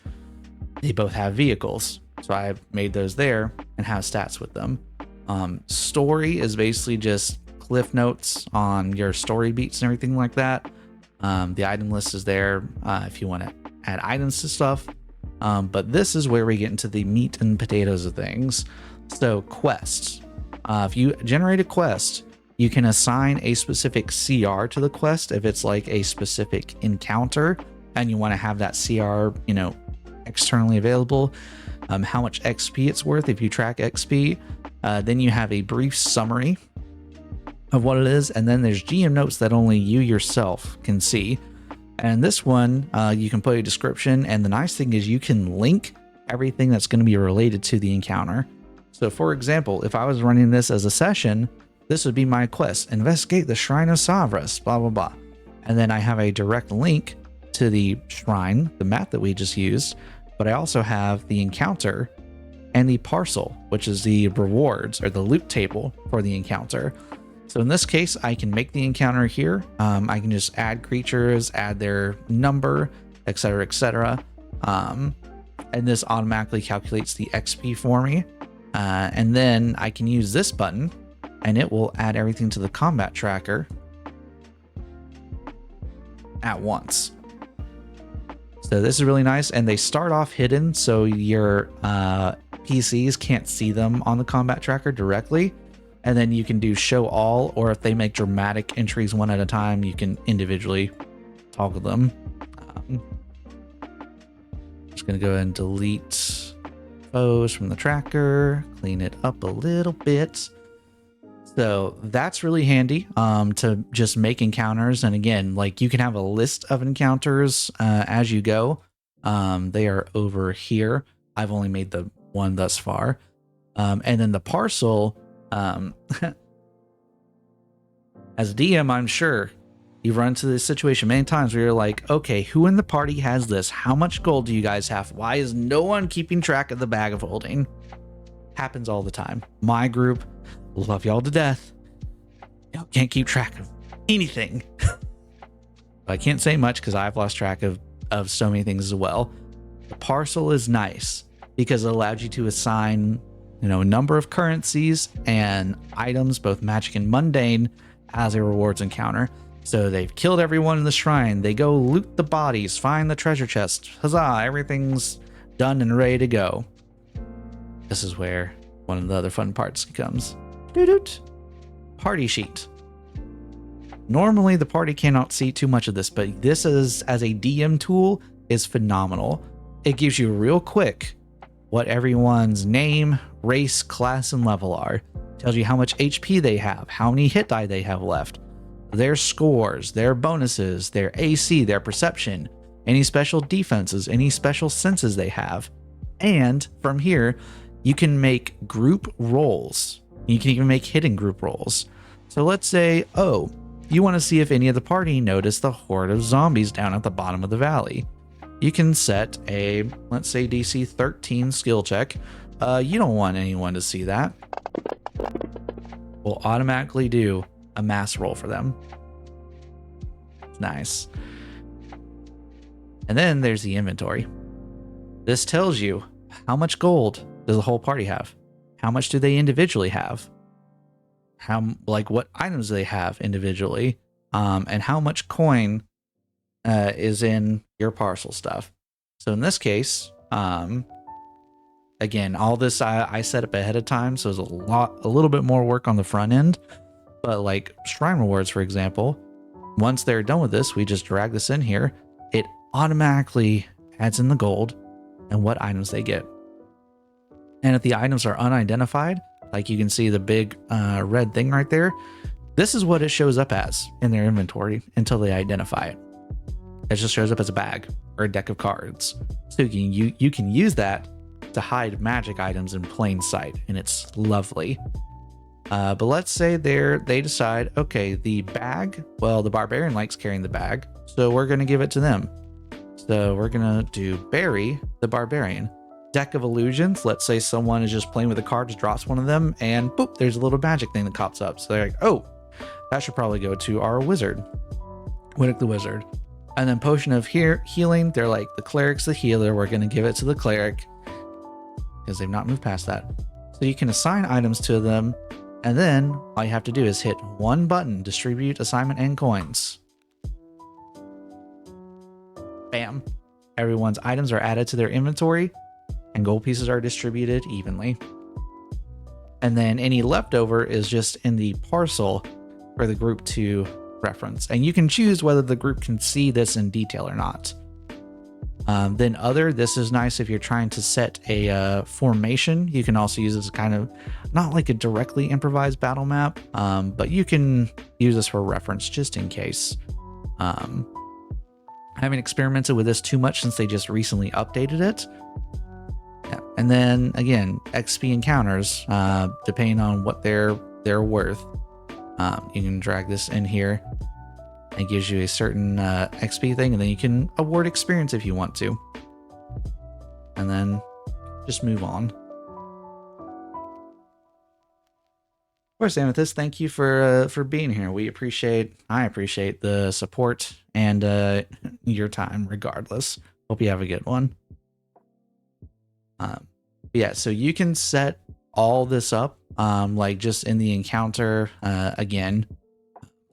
Speaker 1: They both have vehicles. So I've made those there and have stats with them. Story is basically just cliff notes on your story beats and everything like that. The item list is there if you want to add items to stuff. But this is where we get into the meat and potatoes of things. So quests. If you generate a quest, you can assign a specific CR to the quest if it's like a specific encounter and you want to have that CR, externally available. How much XP it's worth if you track XP. Then you have a brief summary of what it is, and then there's GM notes that only you yourself can see. And this one, you can put a description, and the nice thing is you can link everything that's going to be related to the encounter. So for example, if I was running this as a session, this would be my quest: investigate the Shrine of Savras, blah blah blah. And then I have a direct link to the shrine, the map that we just used, but I also have the encounter and the parcel, which is the rewards or the loot table for the encounter. So in this case, I can make the encounter here. I can just add creatures, add their number, etc., etc. And this automatically calculates the XP for me. And then I can use this button and it will add everything to the combat tracker at once. So this is really nice. And they start off hidden, so your PCs can't see them on the combat tracker directly. And then you can do show all, or if they make dramatic entries one at a time, you can individually toggle them. Just going to go ahead and delete expose from the tracker, clean it up a little bit. So that's really handy to just make encounters. And again, like you can have a list of encounters as you go. They are over here. I've only made the one thus far. And then the parcel, as a DM, I'm sure you've run into this situation many times where you're like, okay, who in the party has this? How much gold do you guys have? Why is no one keeping track of the bag of holding? Happens all the time. My group, love y'all to death. Y'all can't keep track of anything. I can't say much because I've lost track of so many things as well. The parcel is nice because it allowed you to assign, a number of currencies and items, both magic and mundane, as a rewards encounter. So they've killed everyone in the shrine. They go loot the bodies, find the treasure chest. Huzzah, everything's done and ready to go. This is where one of the other fun parts comes. Doo-doot. Party sheet. Normally the party cannot see too much of this, but this is, as a DM tool, is phenomenal. It gives you real quick what everyone's name, race, class, and level are. Tells you how much HP they have, how many hit die they have left, their scores, their bonuses, their AC, their perception, any special defenses, any special senses they have. And from here, you can make group rolls. You can even make hidden group rolls. So let's say, you want to see if any of the party noticed the horde of zombies down at the bottom of the valley. You can set a, let's say, DC 13 skill check. You don't want anyone to see that. We'll automatically do a mass roll for them. Nice. And then there's the inventory. This tells you how much gold does the whole party have? How much do they individually have? What items do they have individually? And how much coin is in your parcel stuff. So in this case, again, all this I set up ahead of time, so there's a little bit more work on the front end. But like shrine rewards, for example, once they're done with this, we just drag this in here. It automatically adds in the gold and what items they get. And if the items are unidentified, like you can see the big red thing right there, this is what it shows up as in their inventory until they identify it. It just shows up as a bag or a deck of cards. So you can use that to hide magic items in plain sight, and it's lovely. But let's say they decide, okay, the bag, well, the barbarian likes carrying the bag, so we're going to give it to them. So we're going to do Barry the barbarian. Deck of illusions, let's say someone is just playing with the cards, drops one of them, and boop, there's a little magic thing that pops up. So they're like, oh, that should probably go to our wizard, Wittick the wizard. And then potion of healing, they're like, the cleric's the healer, we're going to give it to the cleric because they've not moved past that. So you can assign items to them, and then all you have to do is hit one button, distribute assignment and coins. Bam. Everyone's items are added to their inventory and gold pieces are distributed evenly. And then any leftover is just in the parcel for the group to reference. And you can choose whether the group can see this in detail or not. Then this is nice if you're trying to set a formation. You can also use this kind of, not like a directly improvised battle map, but you can use this for reference just in case. I haven't experimented with this too much since they just recently updated it. Yeah. And then again, XP encounters, depending on what they're worth, you can drag this in here. It gives you a certain XP thing, and then you can award experience if you want to. And then just move on. Of course, Amethyst, thank you for being here. I appreciate the support and your time regardless. Hope you have a good one. Yeah, so you can set all this up, like just in the encounter again.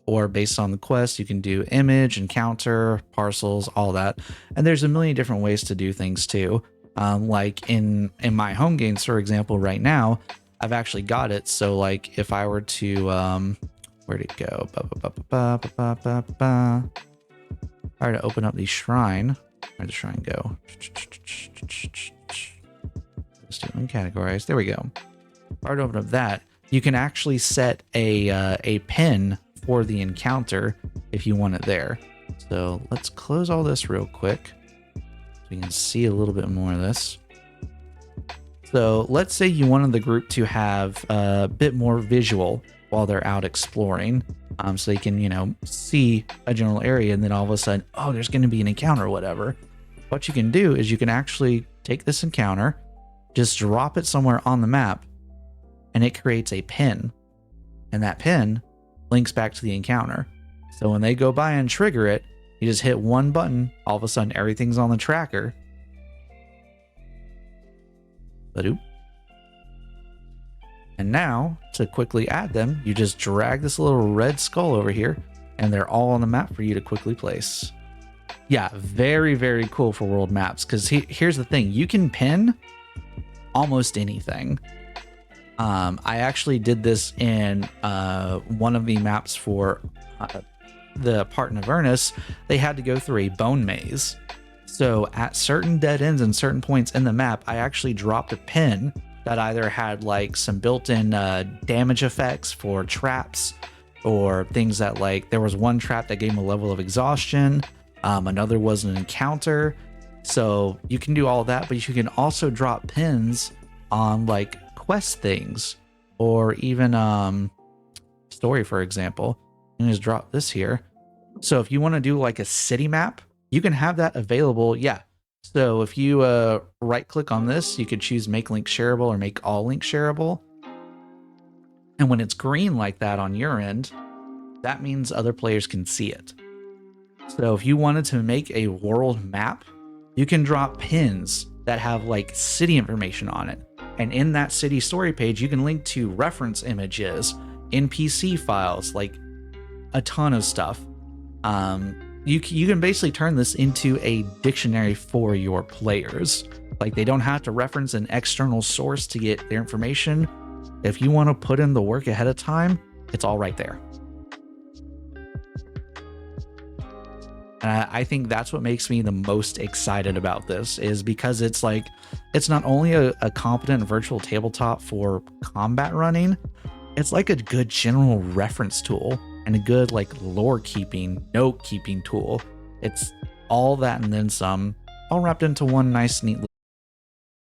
Speaker 1: Or based on the quest, you can do image, encounter, parcels, all that. And there's a million different ways to do things too. Like in my home games, for example, right now, I've actually got it. So like if I were to, where'd it go? If I were to open up the shrine, where'd the shrine go? Let's do uncategorized. There we go. Part of that, you can actually set a pin for the encounter if you want it there. So let's close all this real quick so we can see a little bit more of this. So let's say you wanted the group to have a bit more visual while they're out exploring, so they can, you know, see a general area, and then all of a sudden, oh, there's going to be an encounter or whatever. What you can do is you can actually take this encounter, just drop it somewhere on the map, and it creates a pin. And that pin links back to the encounter. So when they go by and trigger it, you just hit one button, all of a sudden everything's on the tracker. Ba-doop. And now, to quickly add them, you just drag this little red skull over here, and they're all on the map for you to quickly place. Yeah, very, very cool for world maps, because here's the thing. You can pin almost anything. I actually did this in one of the maps for the part in Avernus. They had to go through a bone maze. So at certain dead ends and certain points in the map, I actually dropped a pin that either had like some built-in damage effects for traps, or things that, like, there was one trap that gave him a level of exhaustion. Another was an encounter. So you can do all that, but you can also drop pins on like quest things, or even story, for example. And just drop this here. So if you want to do like a city map, you can have that available. Yeah. So if you right click on this, you could choose make link shareable or make all link shareable. And when it's green like that on your end, that means other players can see it. So if you wanted to make a world map, you can drop pins that have like city information on it. And in that city story page, you can link to reference images, NPC files, like a ton of stuff. You can basically turn this into a dictionary for your players. Like, they don't have to reference an external source to get their information. If you want to put in the work ahead of time, it's all right there. I think that's what makes me the most excited about this, is because it's like, it's not only a competent virtual tabletop for combat running, it's like a good general reference tool and a good like lore keeping, note keeping tool. It's all that and then some, all wrapped into one nice, neat